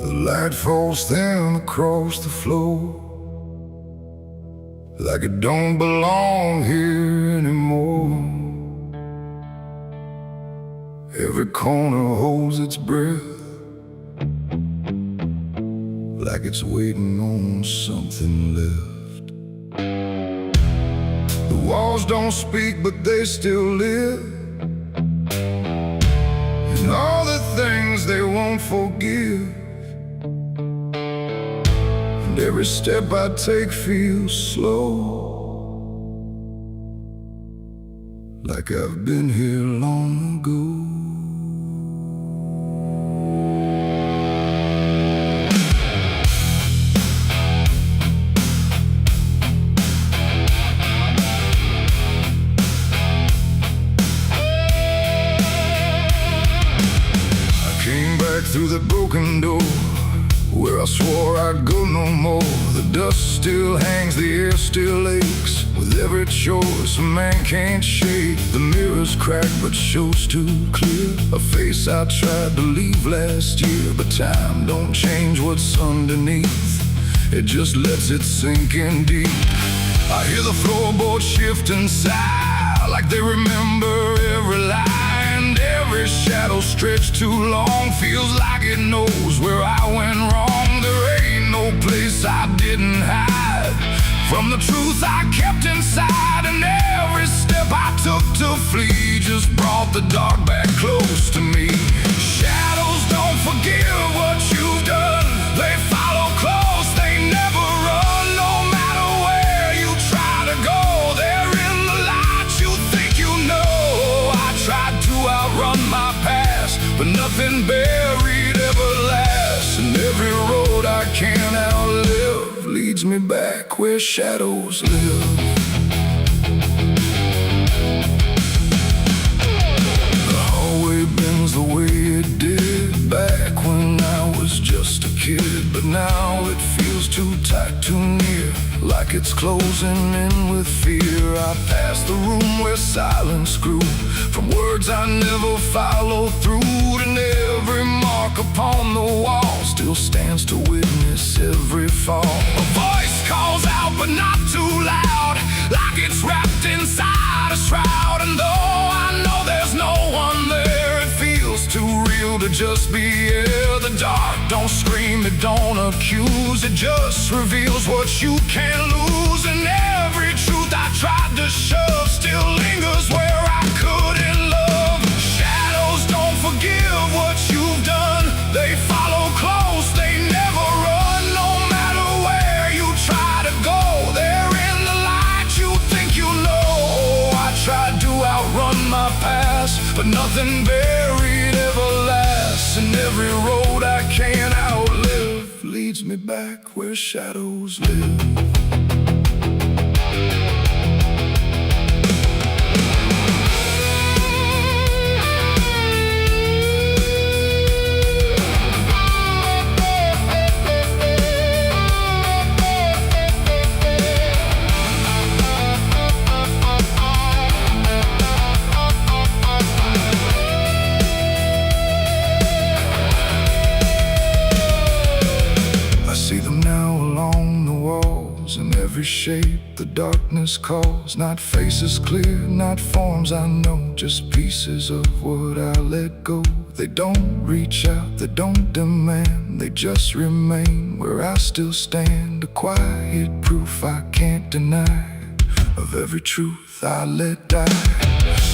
The light falls thin across the floor, like it don't belong here anymore. Every corner holds its breath, like it's waiting on something left. The walls don't speak, but they still live, and all the things they won't forgive. And every step I take feels slow, like I've been here long ago. Through the broken door, where I swore I'd go no more. The dust still hangs, the air still aches. With every choice a man can't shake. The mirror's cracked but shows too clear a face I tried to leave last year. But time don't change what's underneath, it just lets it sink in deep. I hear the floorboards shift and sigh, like they remember every lie. Every shadow stretched too long feels like it knows where I went wrong. There ain't no place I didn't hide from the truth I kept inside. And every step I took to flee just brought the dark back close to me. Shadows don't forgive what you've done, they follow close, they never run. No matter where you try to go, they're in the light you think you know. I tried to outrun my past, but nothing buried ever lasts. And every road I can't outlive leads me back where shadows live. The hallway bends the way it did back when I was just a kid. But now it feels too tight, too near, like it's closing in with fear. I pass the room where silence grew, from words I never followed through. And every mark upon the wall still stands to witness every fall. A voice calls out but not too loud, like it's wrapped inside a shroud. And though I know there's no one there, it feels too real to just be here. The dark don't scream, it don't accuse, it just reveals what you can't lose. And every truth I tried to shove still lingers where I couldn't love. Shadows don't forgive what you've done, they follow close, they never run. No matter where you try to go, they're in the light you think you know. I tried to outrun my past, but nothing buried ever lasts. And every road I can't outlive leads me back where shadows live. shape the darkness calls. Not faces clear, not forms I know, just pieces of what I let go. They don't reach out, they don't demand, they just remain where I still stand. A quiet proof I can't deny of every truth I let die.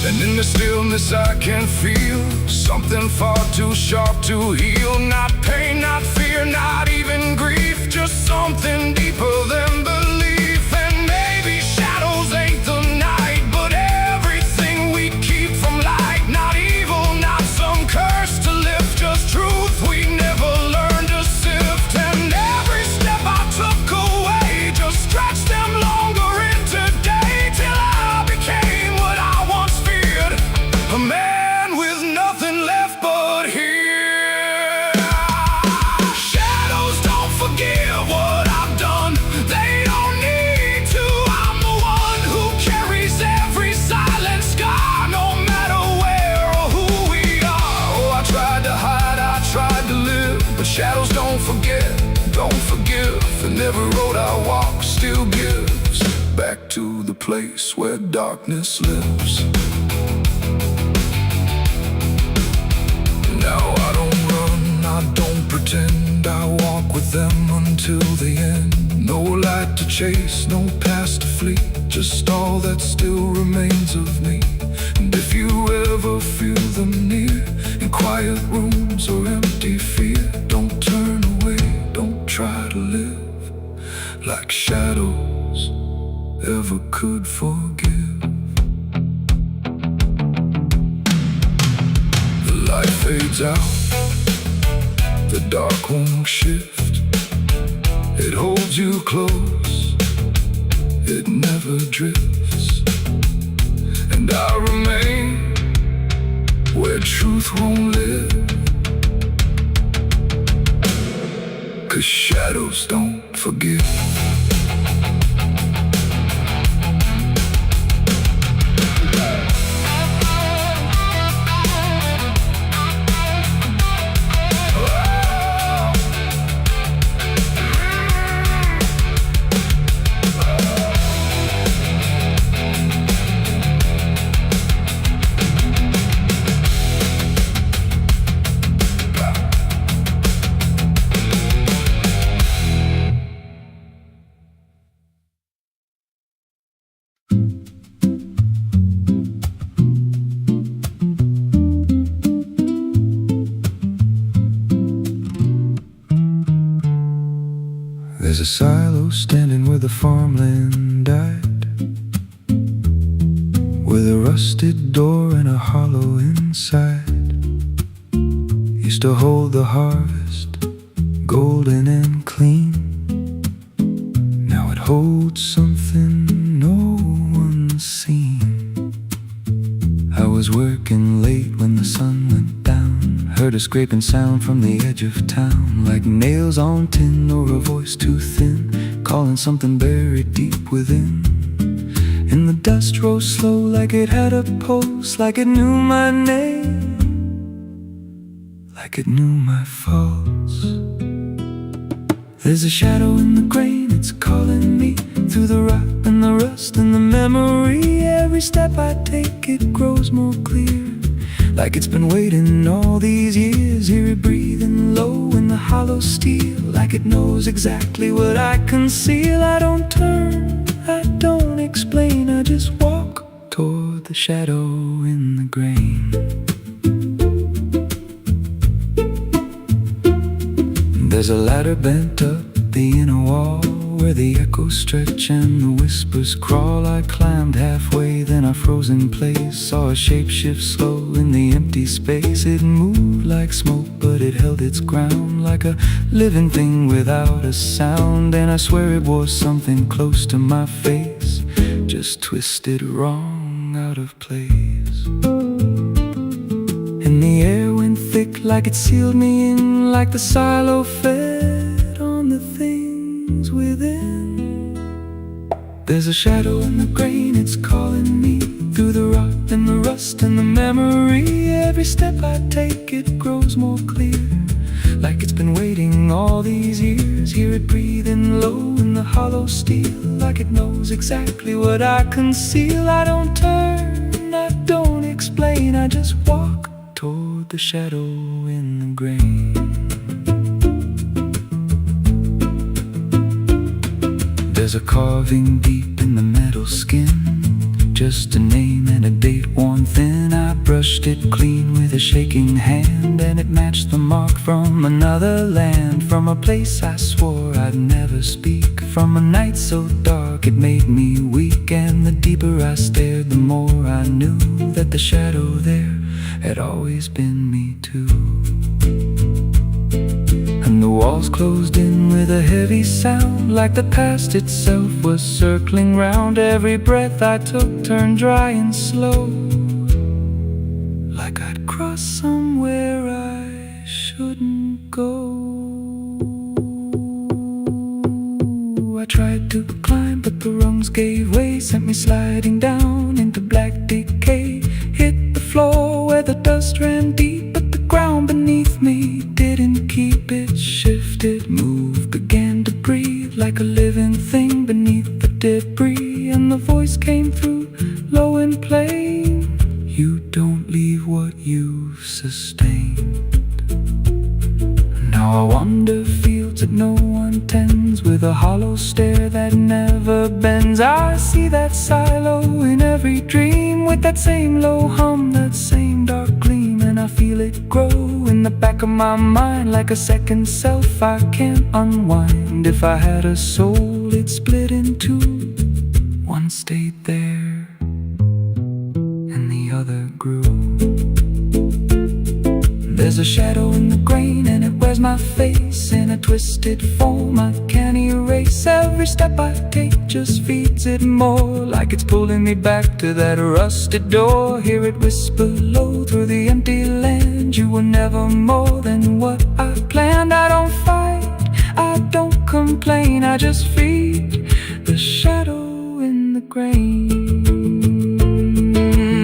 And in the stillness I can feel something far too sharp to heal. Not pain, not fear, not even grief, just something deeper than belief. And maybe shadows ain't the night, but everything we keep from light. Not evil, not some curse to lift, just truth we never learned to sift. And every step I took away just stretched them longer into day, till I became what I once feared, a man with nothing left but here. Shadows don't forgive what I've done, they don't need to. I'm the one who carries every silent scar, no matter where or who we are. Oh, I tried to hide, I tried to live, but shadows don't forget, don't forgive. And every road I walk still gives back to the place where darkness lives. Now I don't run, I don't pretend, I walk with them until the end. No light to chase, no past to flee, just all that still remains of me. And if you ever feel them near, in quiet rooms or empty fear, don't turn away, don't try to live like shadows ever could forgive. The light fades out, the dark won't shift. It holds you close, it never drifts. And I remain where truth won't live, 'cause shadows don't forgive. There's a silo standing where the farmland died, with a rusted door and a hollow inside. Used to hold the harvest, golden and clean. Now it holds something no one's seen. I was working late when the sun went down, heard a scraping sound from the edge of town, like nails on tin or a voice too thin, calling something buried deep within. And the dust rose slow like it had a pulse, like it knew my name, like it knew my faults. There's a shadow in the grain, it's calling me through the rot and the rust and the memory. Every step I take, it grows more clear, like it's been waiting all these years. Hear it breathing low in the hollow steel, like it knows exactly what I conceal. I don't turn, I don't explain, I just walk toward the shadow in the grain. There's a ladder bent up the inner wall, where the echoes stretch and the whispers crawl. I climbed halfway, then I froze in place, saw a shape shift slow in the empty space. It moved like smoke, but it held its ground, like a living thing without a sound. And I swear it was something close to my face, just twisted wrong, out of place. And the air went thick, like it sealed me in, like the silo fed on the things within. There's a shadow in the grain, it's calling me through the rot and the rust and the memory. Every step I take, it grows more clear, like it's been waiting all these years. Hear it breathing low in the hollow steel, like it knows exactly what I conceal. I don't turn, I don't explain, I just walk toward the shadow in the grain. There's a carving deep in the metal skin, just a name and a date worn thin. I brushed it clean with a shaking hand, and it matched the mark from another land, from a place I swore I'd never speak, from a night so dark it made me weak. And the deeper I stared, the more I knew that the shadow there had always been me too. And the walls closed in with a heavy sound, like the past itself was circling round. Every breath I took turned dry and slow, like I'd crossed somewhere I shouldn't go. I tried to climb, but the rungs gave way, sent me sliding down into black decay. Hit the floor where the dust ran deep, but the ground beneath me didn't keep it. Shifted, moved, began to breathe like a living thing beneath the debris. And the voice came through, low and plain: you don't leave what you've sustained. Now I wander fields that no one tends, with a hollow stare that never bends. I see that silo in every dream, with that same low hum, that same dark gleam. And I feel it grow in the back of my mind, like a second self I can't unwind. If I had a soul, it'd split in two. One stayed there, and the other grew. There's a shadow in the grain, and it wears my face in a twisted form I can't erase. Every step I take just feeds it more, like it's pulling me back to that rusted door. Hear it whisper low through the empty land: you were never more than what I planned. I don't fight, I don't complain, I just feed the shadow in the grain.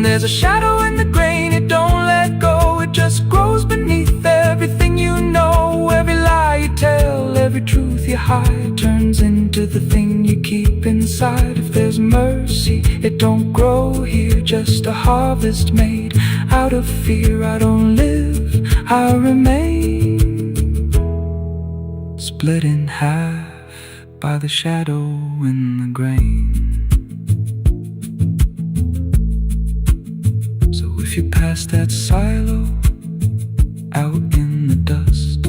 There's a shadow in the grain, it don't let go, it just grows beneath everything you know. Every lie you tell, every truth you hide, turns into the thing you keep inside. If there's mercy, it don't grow here, just a harvest made out of fear. I don't live, I remain, split in half by the shadow in the grain. If you pass that silo out in the dust,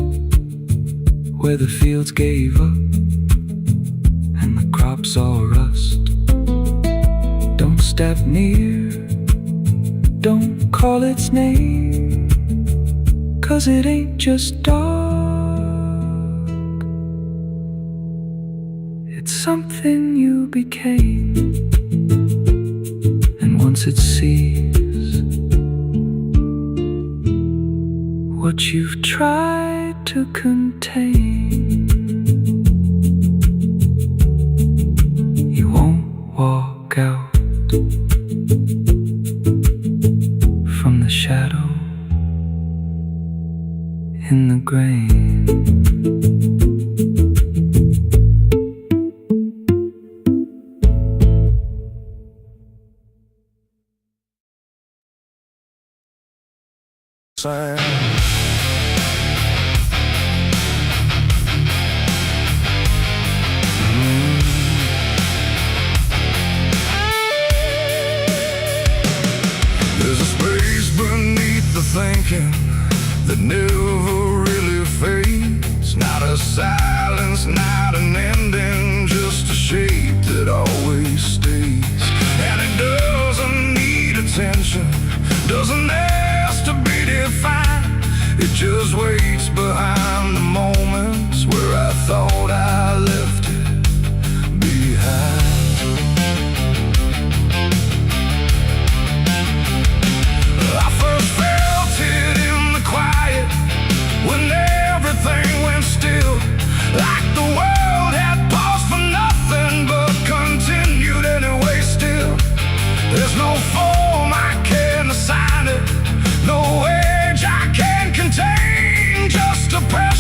where the fields gave up and the crops all rust, don't step near, don't call its name, 'cause it ain't just dark, it's something you became. And once it sees what you've tried to contain, you won't walk out from the shadow in the grain. There's a space beneath the thinking that never really fades. Not a silence, not an ending, just a shape that always stays. And it doesn't need attention, doesn't ask to be defined. It just waits behind the moments where I thought I left it behind. I first felt it in the quiet, when everything went still, like the world had paused for nothing but continued anyway. Still, there's no form I can assign it, no age I can contain, just a presence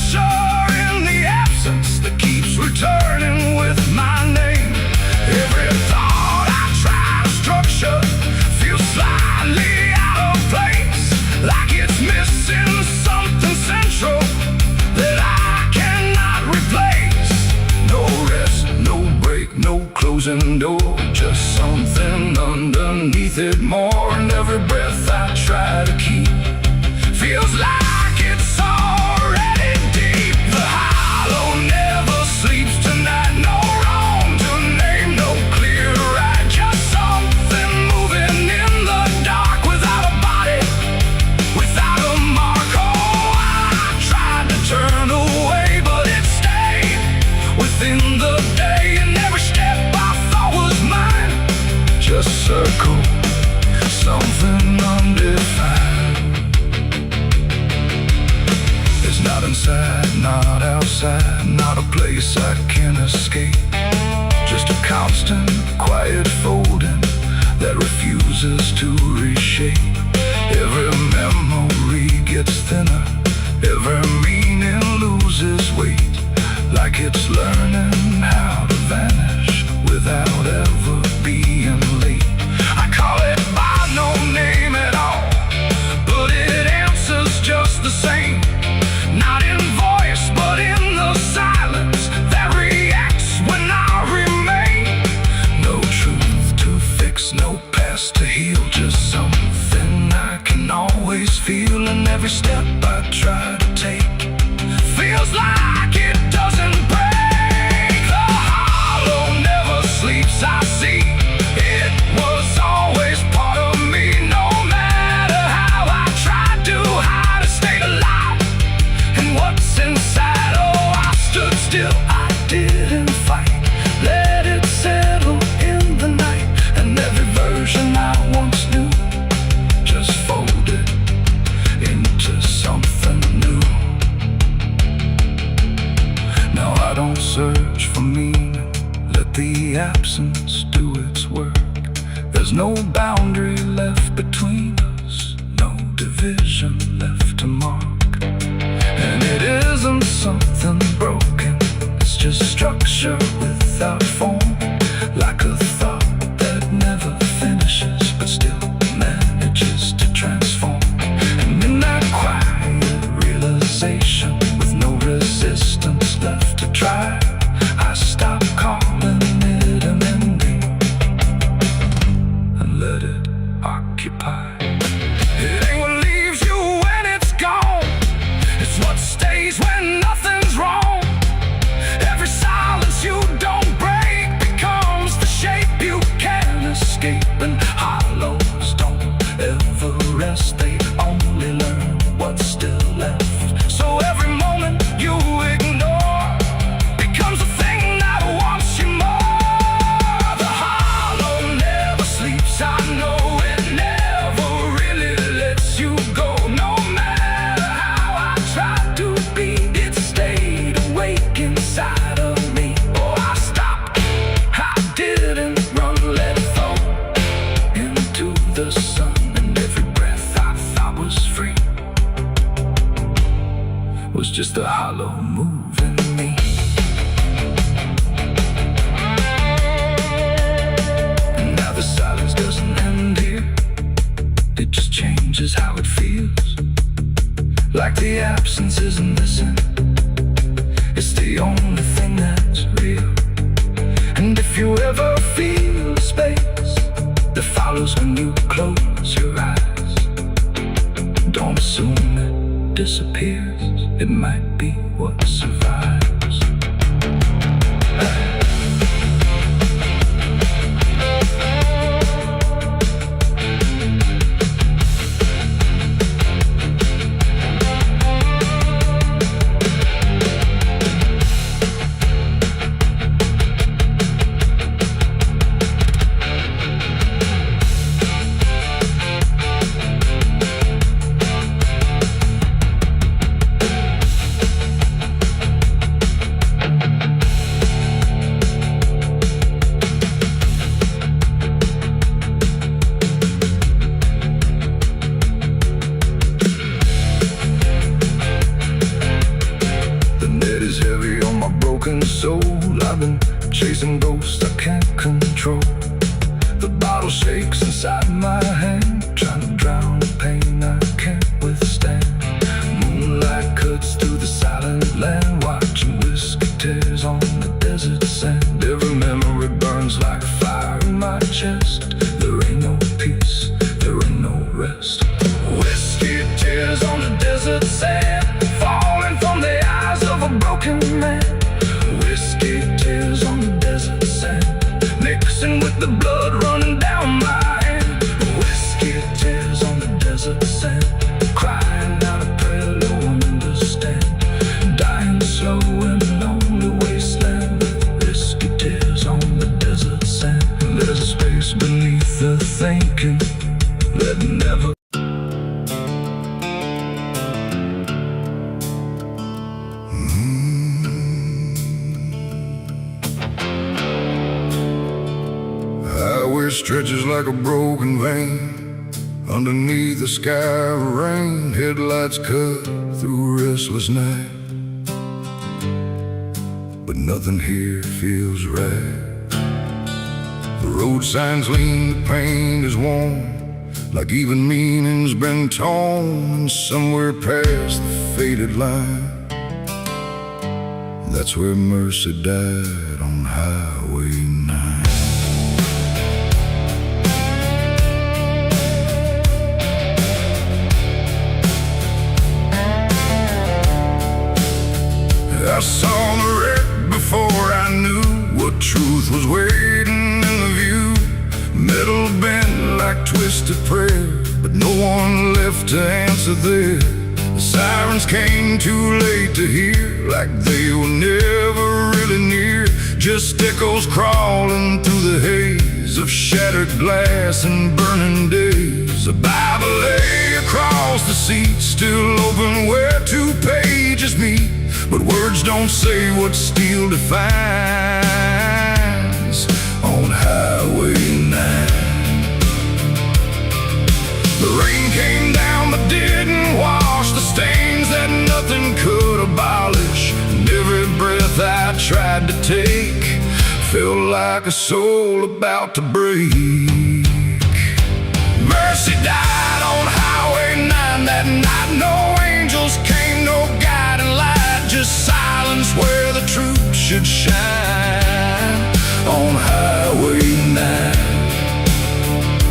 closing door, just something underneath it more. And every breath I try to keep feels like it's already deep. The hollow never sleeps tonight. No wrong to name, no clear right, just something moving in the dark without a body, without a mark. Oh, I tried to turn away, but it stayed within the day. And every step I thought was mine just circle, something undefined. It's not inside, not outside, not a place I can escape. Just a constant, quiet folding that refuses to reshape. Every memory gets thinner, every meaning loses weight, like it's learning how to vanish without ever being late. I call it by no name at all, but it answers just the same. Not in voice, but in the silence that reacts when I remain. No truth to fix, no past to heal, just something I can always feel. And every step I try to take feels like it doesn't break. The hollow never sleeps, I see. It was always part of me, no matter how I tried to hide or stay alive. And what's inside, oh, I stood still, I didn't fight. Let it settle in the night. And every version I once knew just folded into something new. Now I don't search for meaning, let the absence do its work. There's no boundary left between us, no division left to mark. And it isn't something broken, it's just structure without form, like a thought that never finishes but still manages to transform. And in that quiet realization, with no resistance left to try, I stop calling it an ending and let it occupy. It ain't what leaves you when it's gone, it's what stays when nothing's wrong. Every silence you don't break becomes the shape you can't escape. And hollows don't ever rest, they only learn what's still left. So every moment you ignore becomes a thing that wants you more. The hollow never sleeps, I know it never really lets you go. No matter how I tried to be, it stayed awake inside of me. Oh, I stopped, I didn't run, let it fall into the sun. And every breath I thought was free was just a hollow move in me. And now the silence doesn't end here, it just changes how it feels. Like the absence isn't missing, it's the only thing that's real. And if you ever feel a space that follows when you close your eyes, don't assume it disappears, it might be what survives. Soul, I've been chasing ghosts I can't control. The bottle shakes inside my hand, trying to drown the pain I can't withstand. Moonlight cuts through the silent land, watching whiskey tears on the desert sand. Every memory burns like walking man. Whiskey tears on the desert sand, mixing with the blood running down my hand. Whiskey tears on the desert sand, crying out a prayer no one understands. Dying slow in a lonely wasteland. Whiskey tears on the desert sand. There's a space beneath the thinking that never. Highway stretches like a broken vein underneath the sky of rain. Headlights cut through a restless night, but nothing here feels right. The road signs lean, the paint is worn, like even meaning's been torn. Somewhere past the faded line, that's where mercy died on Highway 9. I saw the wreck before I knew what truth was waiting in the view. Metal bent like twisted prayer, but no one left to answer there. The sirens came too late to hear, like they were never really near. Just echoes crawling through the haze of shattered glass and burning days. A Bible lay across the seat, still open where two pages meet. But words don't say what steel defines on Highway 9. The rain came down but didn't wash the stains that nothing could abolish. And every breath I tried to take felt like a soul about to break. Mercy died on Highway 9 that night. No angels came, no guiding light, just silence where the truth should shine on Highway 9.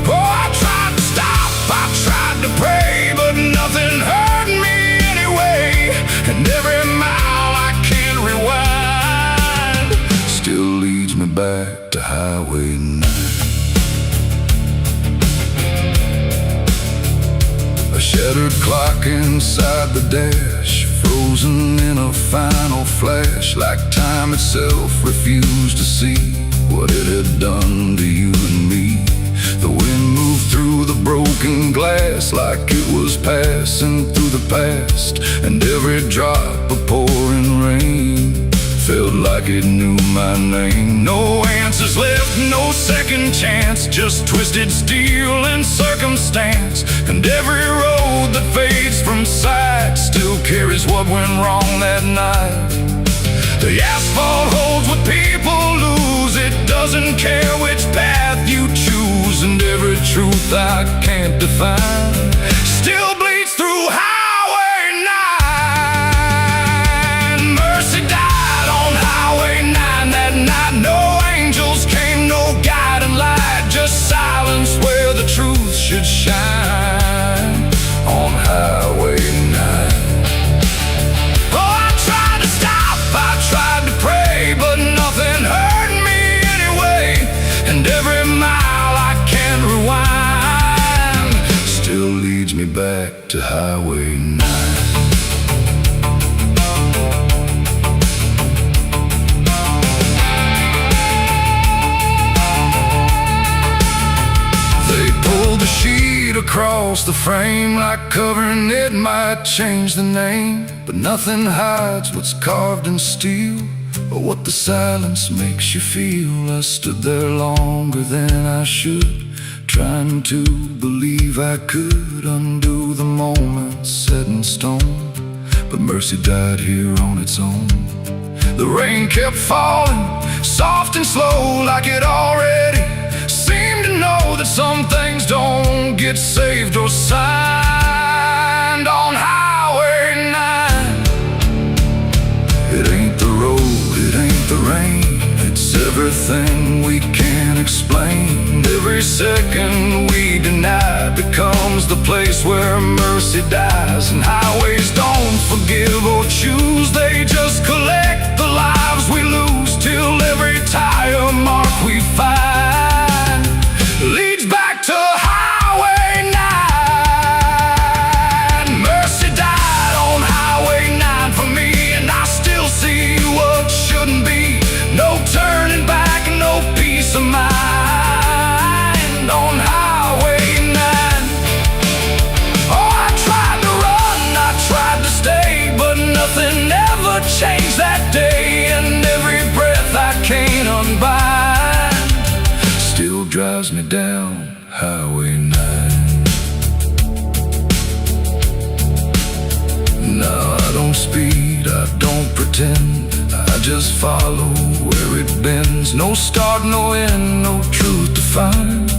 Oh, I tried to stop, I tried to pray, but nothing hurt me anyway. And every mile I can't rewind still leads me back to Highway 9. A shattered clock inside the dash, frozen in a final flash, like time itself refused to see what it had done to you and me. The wind moved through the broken glass like it was passing through the past, and every drop of pouring rain felt like it knew my name. No answers left, no second chance, just twisted steel and circumstance. And every road that fades from sight still carries what went wrong that night. The asphalt holds what people lose, it doesn't care which path you choose. And every truth I can't define still bleeds through Highway 9. Mercy died on Highway 9 that night. No angels came, no guiding light, just silence where the truth should shine on Highway 9. Oh, I tried to stop, I tried to pray, but nothing hurt me anyway. And every mile I can't rewind still leads me back to Highway 9. The sheet across the frame, like covering it might change the name. But nothing hides what's carved in steel, or what the silence makes you feel. I stood there longer than I should, trying to believe I could undo the moment set in stone. But mercy died here on its own. The rain kept falling, soft and slow, like it already seemed to know that some things don't get saved or signed on Highway 9. It ain't the road, it ain't the rain, it's everything we can't explain. Every second we deny becomes the place where mercy dies. And highways don't forgive or choose, they just collect lead, I don't pretend, I just follow where it bends. No start, no end, no truth to find,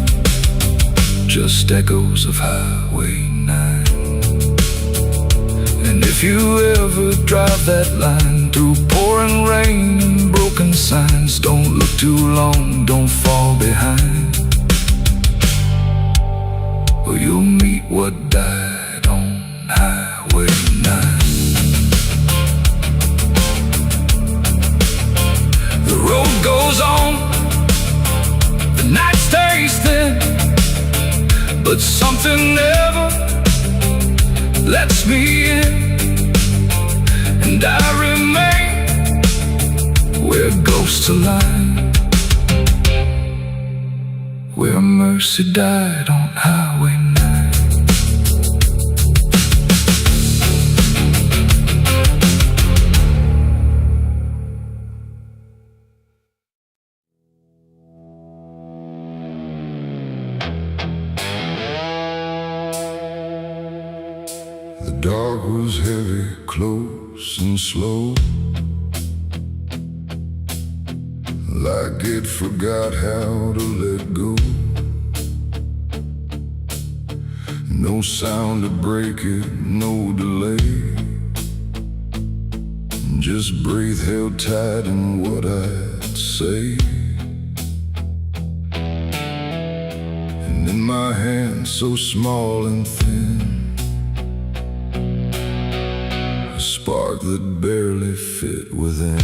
just echoes of Highway 9. And if you ever drive that line through pouring rain and broken signs, don't look too long, don't fall behind, or you'll meet what died on Highway 9. The road goes on, the night stays thin, but something never lets me in, and I remain where ghosts align, where mercy died on Highway 9. The dark was heavy, close and slow, like it forgot how to let go. No sound to break it, no delay, just breath held tight in what I'd say. And in my hand so small and thin, a spark that barely fit within.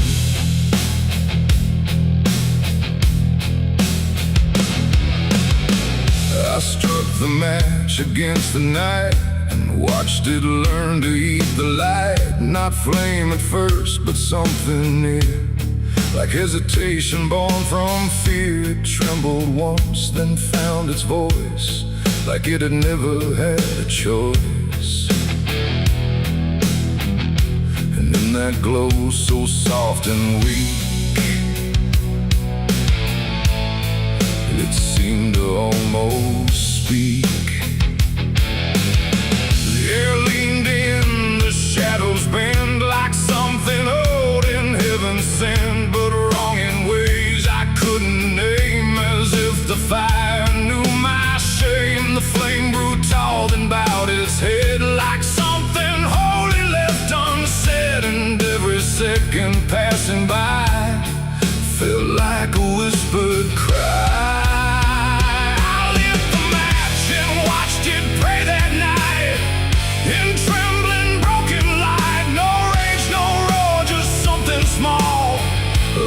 I struck the match against the night and watched it learn to eat the light. Not flame at first, but something near, like hesitation born from fear. It trembled once, then found its voice, like it had never had a choice. And in that glow so soft and weak, it seemed to almost speak. The air leaned in, the shadows bend, like something old in heaven sent, but wrong in ways I couldn't name. As if the fire knew my shame, the flame grew tall, then bowed its head, like something holy left unsaid. And every second passing by felt like a whispered cry.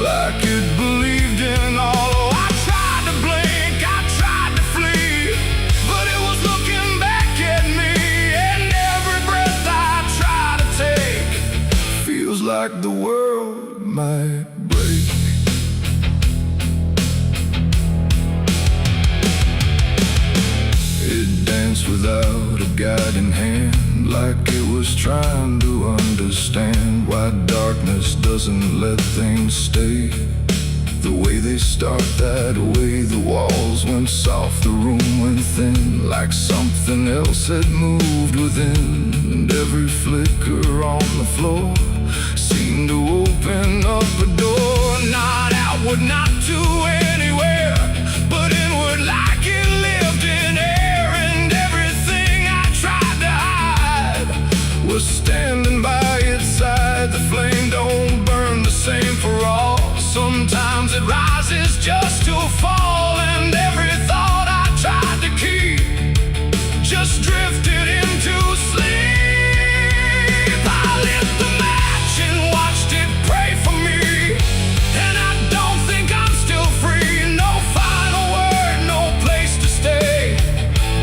Like it believed in all. I tried to blink, I tried to flee, but it was looking back at me. And every breath I try to take feels like the world might break. It danced without a guiding hand, like it was trying to understand why darkness doesn't let things stay the way they start. That way the walls went soft, the room went thin, like something else had moved within. And every flicker on the floor seemed to open up a door, not outward, not to anywhere, but inward, like it lived in air. And everything I tried to hide was standing by its side. The flame don't burn the same for all. Sometimes it rises just to fall, and every thought I tried to keep just drifted into sleep. I lit the match and watched it pray for me, and I don't think I'm still free. No final word, no place to stay,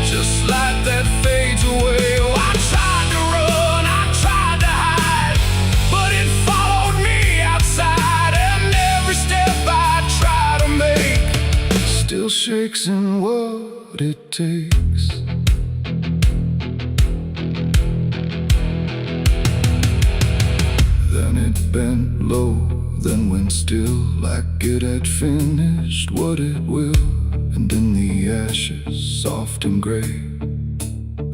just light that fades away. Oh, I tried to run, I tried to hide, but it followed me outside. And every step I try to make still shakes in what it takes. Then it bent low, then went still, like it had finished what it will. And in the ashes, soft and gray,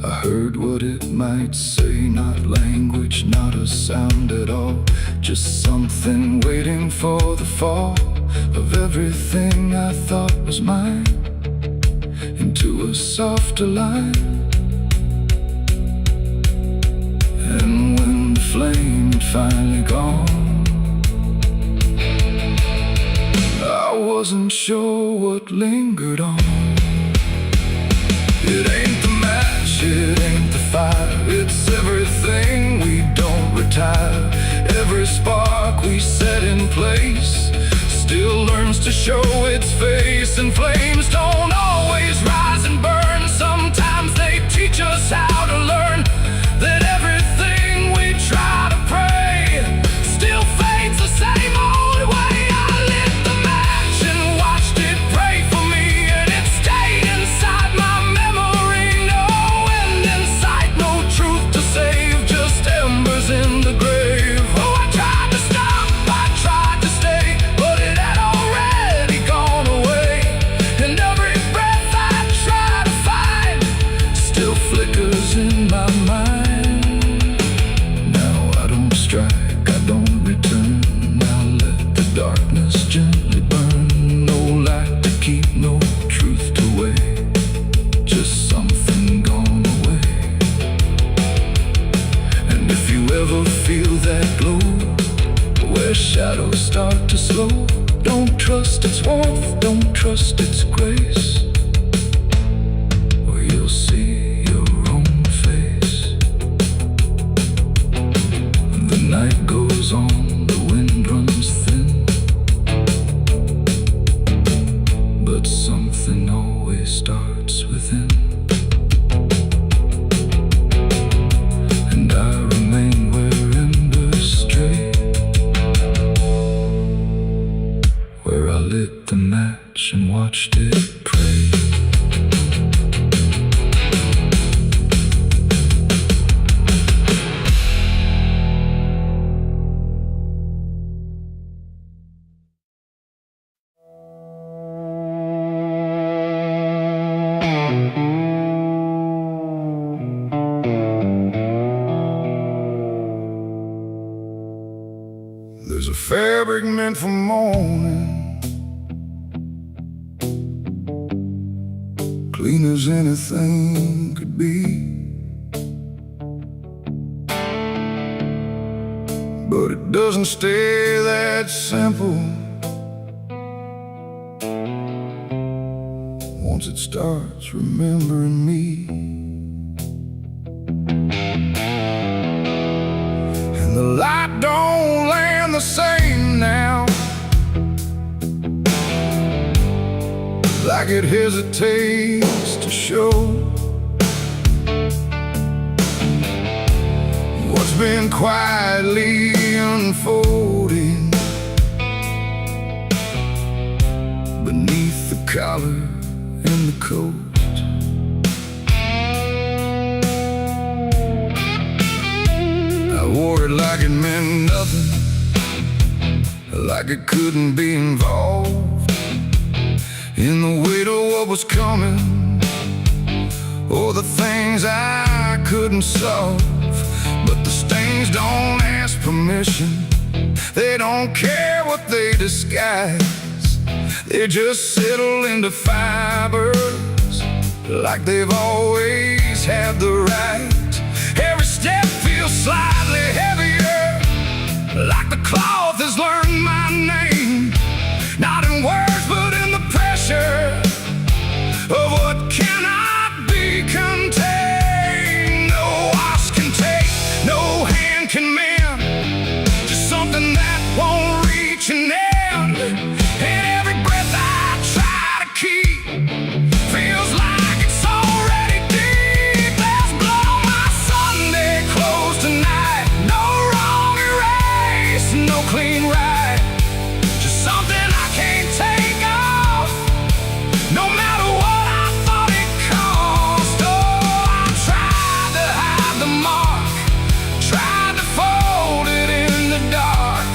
I heard what it might say. Not language, not a sound at all, just something waiting for the fall of everything I thought was mine into a softer line. And when the flame had finally gone, I wasn't sure what lingered on. It ain't the match, it ain't the fire, it's everything we don't retire. Every spark we set in place still learns to show its face. And flames don't always rise and burn, sometimes they teach us how to learn that everything we try to pray still fades the same old way. I lit the match and watched it pray for me, and it stayed inside my memory. No end in sight, no truth to save, just embers in the grave. Oh, I tried to stop, I tried to stay, but it had already gone away. And every breath I try to find still flickers in my mind. Strike, I don't return. Now let the darkness gently burn. No light to keep, no truth to weigh, just something gone away. And if you ever feel that glow where shadows start to slow, don't trust its warmth, don't trust its grace, or you'll see your own face. The night goes on, the wind runs thin, but something always starts within. And I remain where embers stray, where I lit the match and watched it pray. There's a fabric meant for mourning, clean as anything could be, but it doesn't stay that simple. Once it starts remembering me, and the light don't land the same now, like it hesitates to show what's been quietly unfolding beneath the collar and the coat. I wore it like it meant nothing, like it couldn't be involved in the weight of what was coming, or the things I couldn't solve. But the stains don't ask permission, they don't care what they disguise, they just settle into fibers like they've always had the right. Every step feels slightly heavier, like the cloth has learned my name, not in words but in the pressure of what cannot be contained. No wash can take, no hand can mend, just something that won't reach an end. And every breath I try to keep feels like it's already deep. There's blood on my Sunday clothes tonight, no wrong erase, no clean right, just something I can't take off, no matter what I thought it cost. Oh, I tried to hide the mark, tried to fold it in the dark,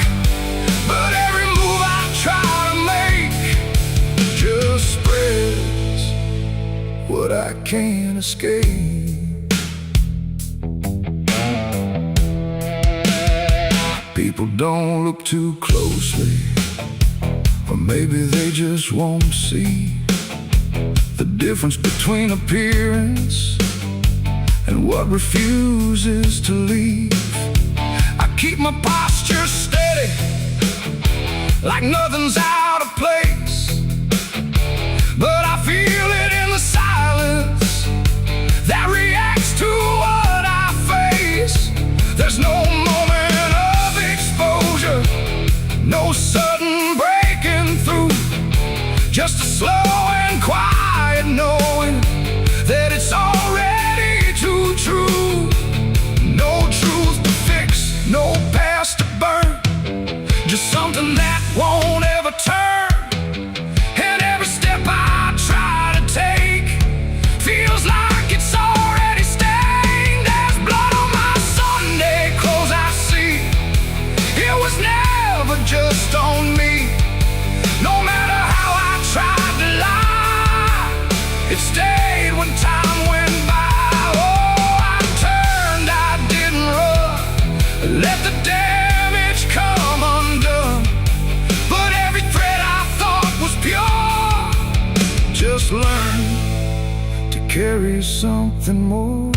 but every move I try to make just spreads what I can't escape. People people don't look too closely, or maybe they just won't see the difference between appearance and what refuses to leave. I keep my posture steady, like nothing's out of place, but I feel it in the silence that reacts to what I face. There's no moment of exposure, no sudden breaking through, just a slow and quiet knowing that it's already too true. No truth to fix, no past to burn, just something that won't ever turn. And every step I try to take feels like it's already stained. There's blood on my Sunday clothes, I see. It was never just on me. No matter how I tried to lie, it stayed when time went by. Oh, I turned, I didn't run, let the damage come undone. But every thread I thought was pure just learned to carry something more.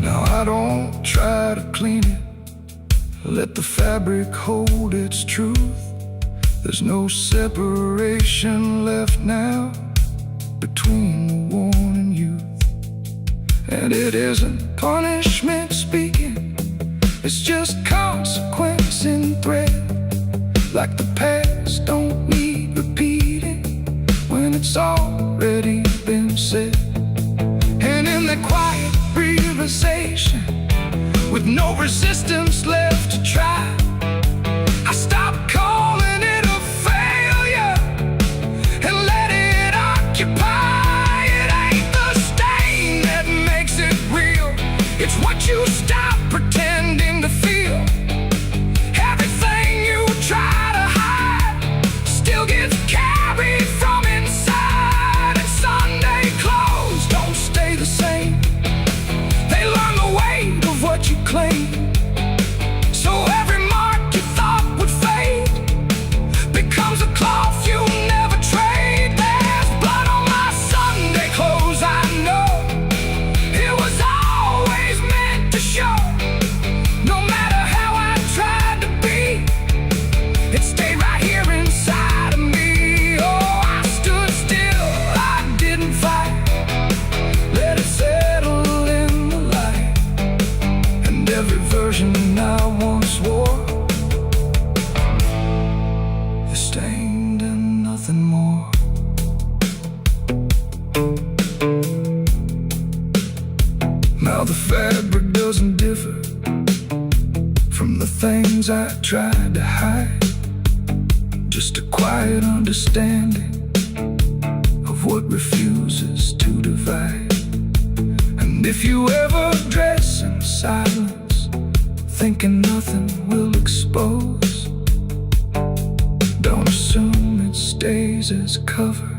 Now I don't try to clean it, let the fabric hold its truth. There's no separation left now between the worn and youth. And it isn't punishment speaking, it's just consequence in thread. Like the past don't need repeating when it's already been said. And in the quiet realization, with no resistance left to try, I stopped calling it a failure and let it occupy. It ain't the stain that makes it real, it's what you stop pretending to feel. Everything you try to hide still gets carried from inside. And Sunday clothes don't stay the same, they learn the weight of what you claim. So every mark you thought would fade becomes a cloth you never trade. There's blood on my Sunday clothes, I know. It was always meant to show. No matter how I tried to be, it stayed right here inside of me. Oh, I stood still, I didn't fight, let it settle in the light. And every version I once wore is stained and nothing more. Now the fabric doesn't differ from the things I tried to hide, just a quiet understanding of what refuses to divide. And if you ever dress in silence, thinking nothing will expose, don't assume it stays as cover.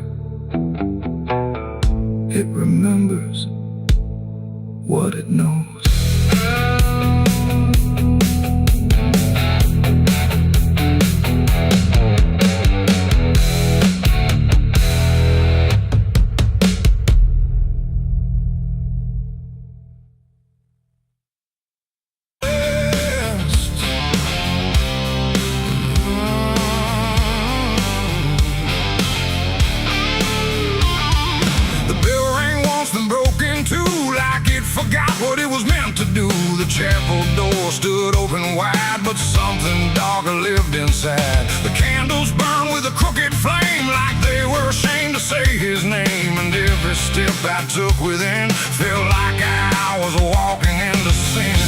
It remembers what it knows. Forgot what it was meant to do. The chapel door stood open wide, but something darker lived inside. The candles burned with a crooked flame, like they were ashamed to say his name. And every step I took within felt like I was walking into sin.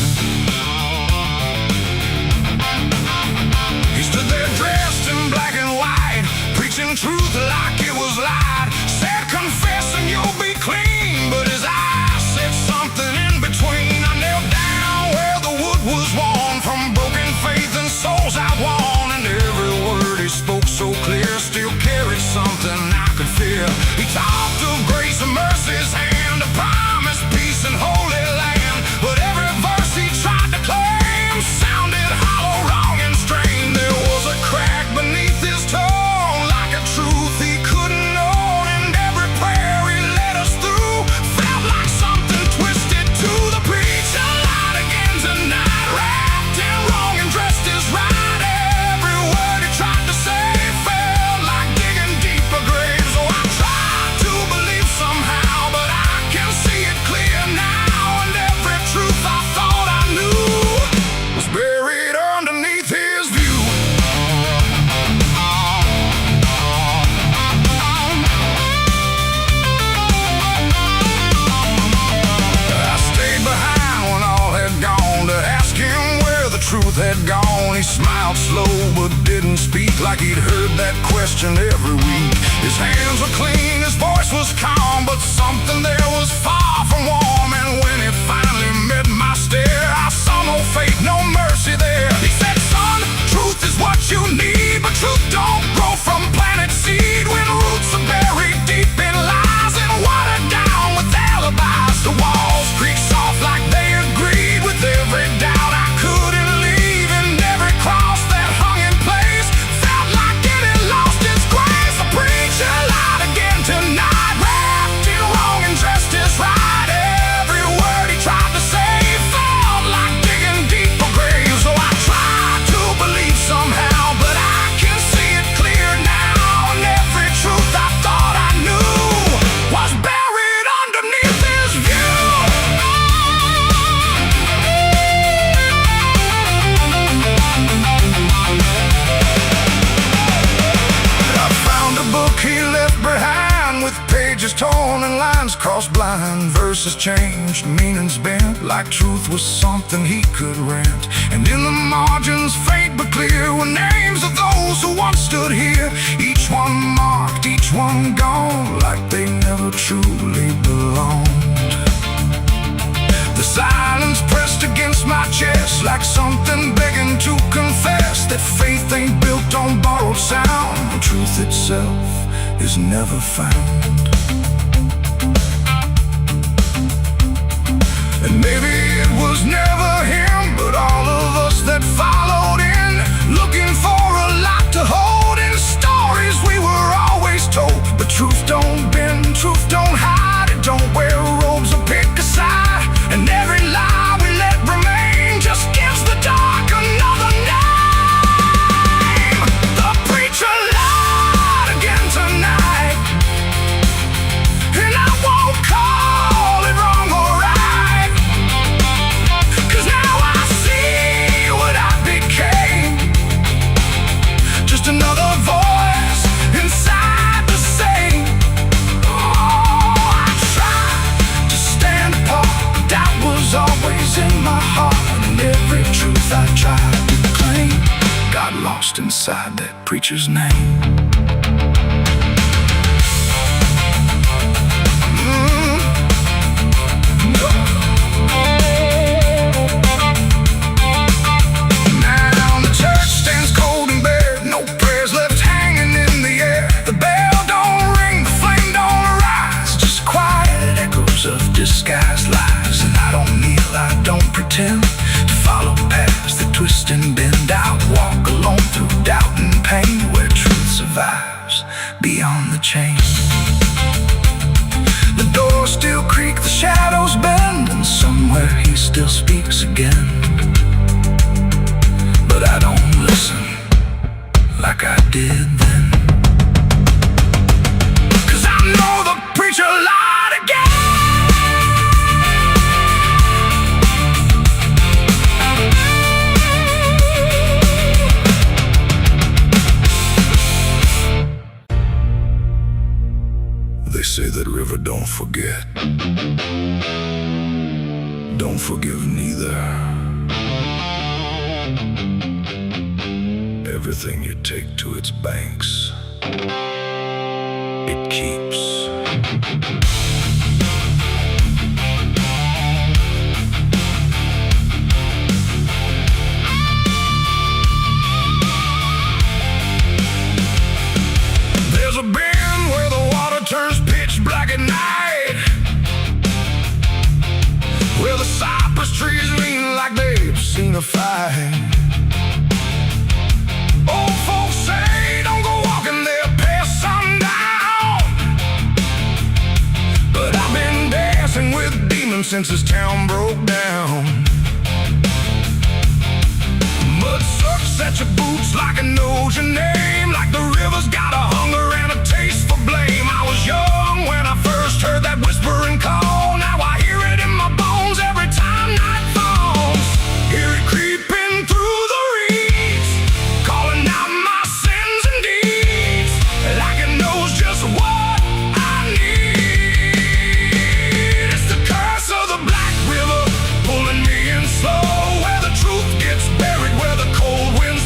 He stood there dressed in black and white, preaching truth like it was lied. Said, confessing you'll be clean, but his eyes said something in between. I knelt down where the wood was worn from broken faith and souls I won. And every word he spoke so clear still carried something I could feel. He talked of grace and mercy's hand, a promise He smiled slow but didn't speak, like he'd heard that question every week. His hands were clean, his voice was calm, but something there was far from warm. And when he finally met my stare, I saw no fate, no mercy there. He said, son, truth is what you need, but truth don't grow from planet seed. When roots are buried deep in lies and watered down with alibis, the walls creak soft like they agreed with every doubt I couldn't leave, and every cross that hung in place felt like it had lost its grace. The preacher lied again tonight, wrapped in wrong and dressed as right. Every word he tried to say felt like digging deep for graves. So I tried to believe somehow, but I can see it clear now, and every truth I thought I knew was buried underneath his view. I found a book he left behind, with pages torn and lines crossed blind. Verses changed, meanings bent, like truth was something he could rent. And in the margins, faint but clear, were names of those who once stood here. Each one marked, each one gone, like they never truly belonged. The silence pressed against my chest, like something begging to confess that faith ain't built on borrowed sound, and truth itself is never found. And maybe it was never him, but all of us that followed in, looking for a lot to hold in stories we were always told. But truth don't bend, truth don't hide, it don't wear robes or pick a side. And every lie we let remain just gives the dark another name. The preacher lied again tonight, and I won't call it wrong or right, 'cause now I see what I became, just another voice inside the same. Oh, I tried to stand apart, but doubt was always in my heart, and every truth I tried to claim got lost inside that preacher's name. Now the church stands cold and bare, no prayers left hanging in the air. The bell don't ring, the flame don't rise, just quiet echoes of disguised lies. And I don't kneel, I don't pretend to follow paths that twist and bend. I walk alone through doubt and pain, where truth survives beyond the chain. The doors still creak, the shadows bend, and somewhere he still speaks again. But I don't listen like I did then, 'cause I know the preacher lied again. They say that river don't forget, don't forgive neither. Everything you take to its banks, it keeps. There's a bend where the water turns pitch black at night, where the cypress trees lean like they've seen a fight. Old folks say don't go walking there past sundown, but I've been dancing with demons since this town broke down. Mud sucks at your boots like it knows your name, like the river's got a hunger and a taste for blame. I was young when I first heard that whispering call. Now I hear it in my bones every time night falls. Hear it creeping through the reeds, calling out my sins and deeds, like it knows just what I need. It's the curse of the Black River, pulling me in slow, where the truth gets buried, where the cold winds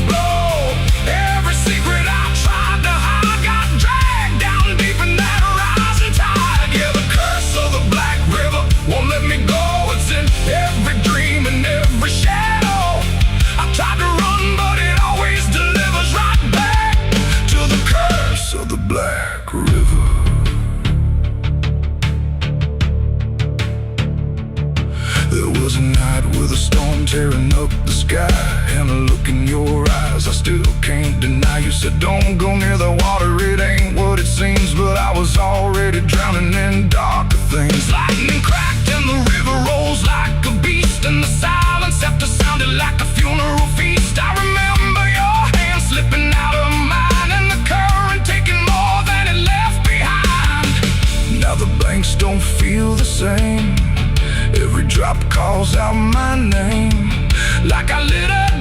was a night with a storm tearing up the sky, and a look in your eyes I still can't deny. You said don't go near the water, it ain't what it seems, but I was already drowning in darker things. Lightning cracked and the river rolls like a beast, and the silence after sounded like a funeral feast. I remember your hand slipping out of mine, and the current taking more than it left behind. Now the banks don't feel the same, every drop calls out my name, like I lit up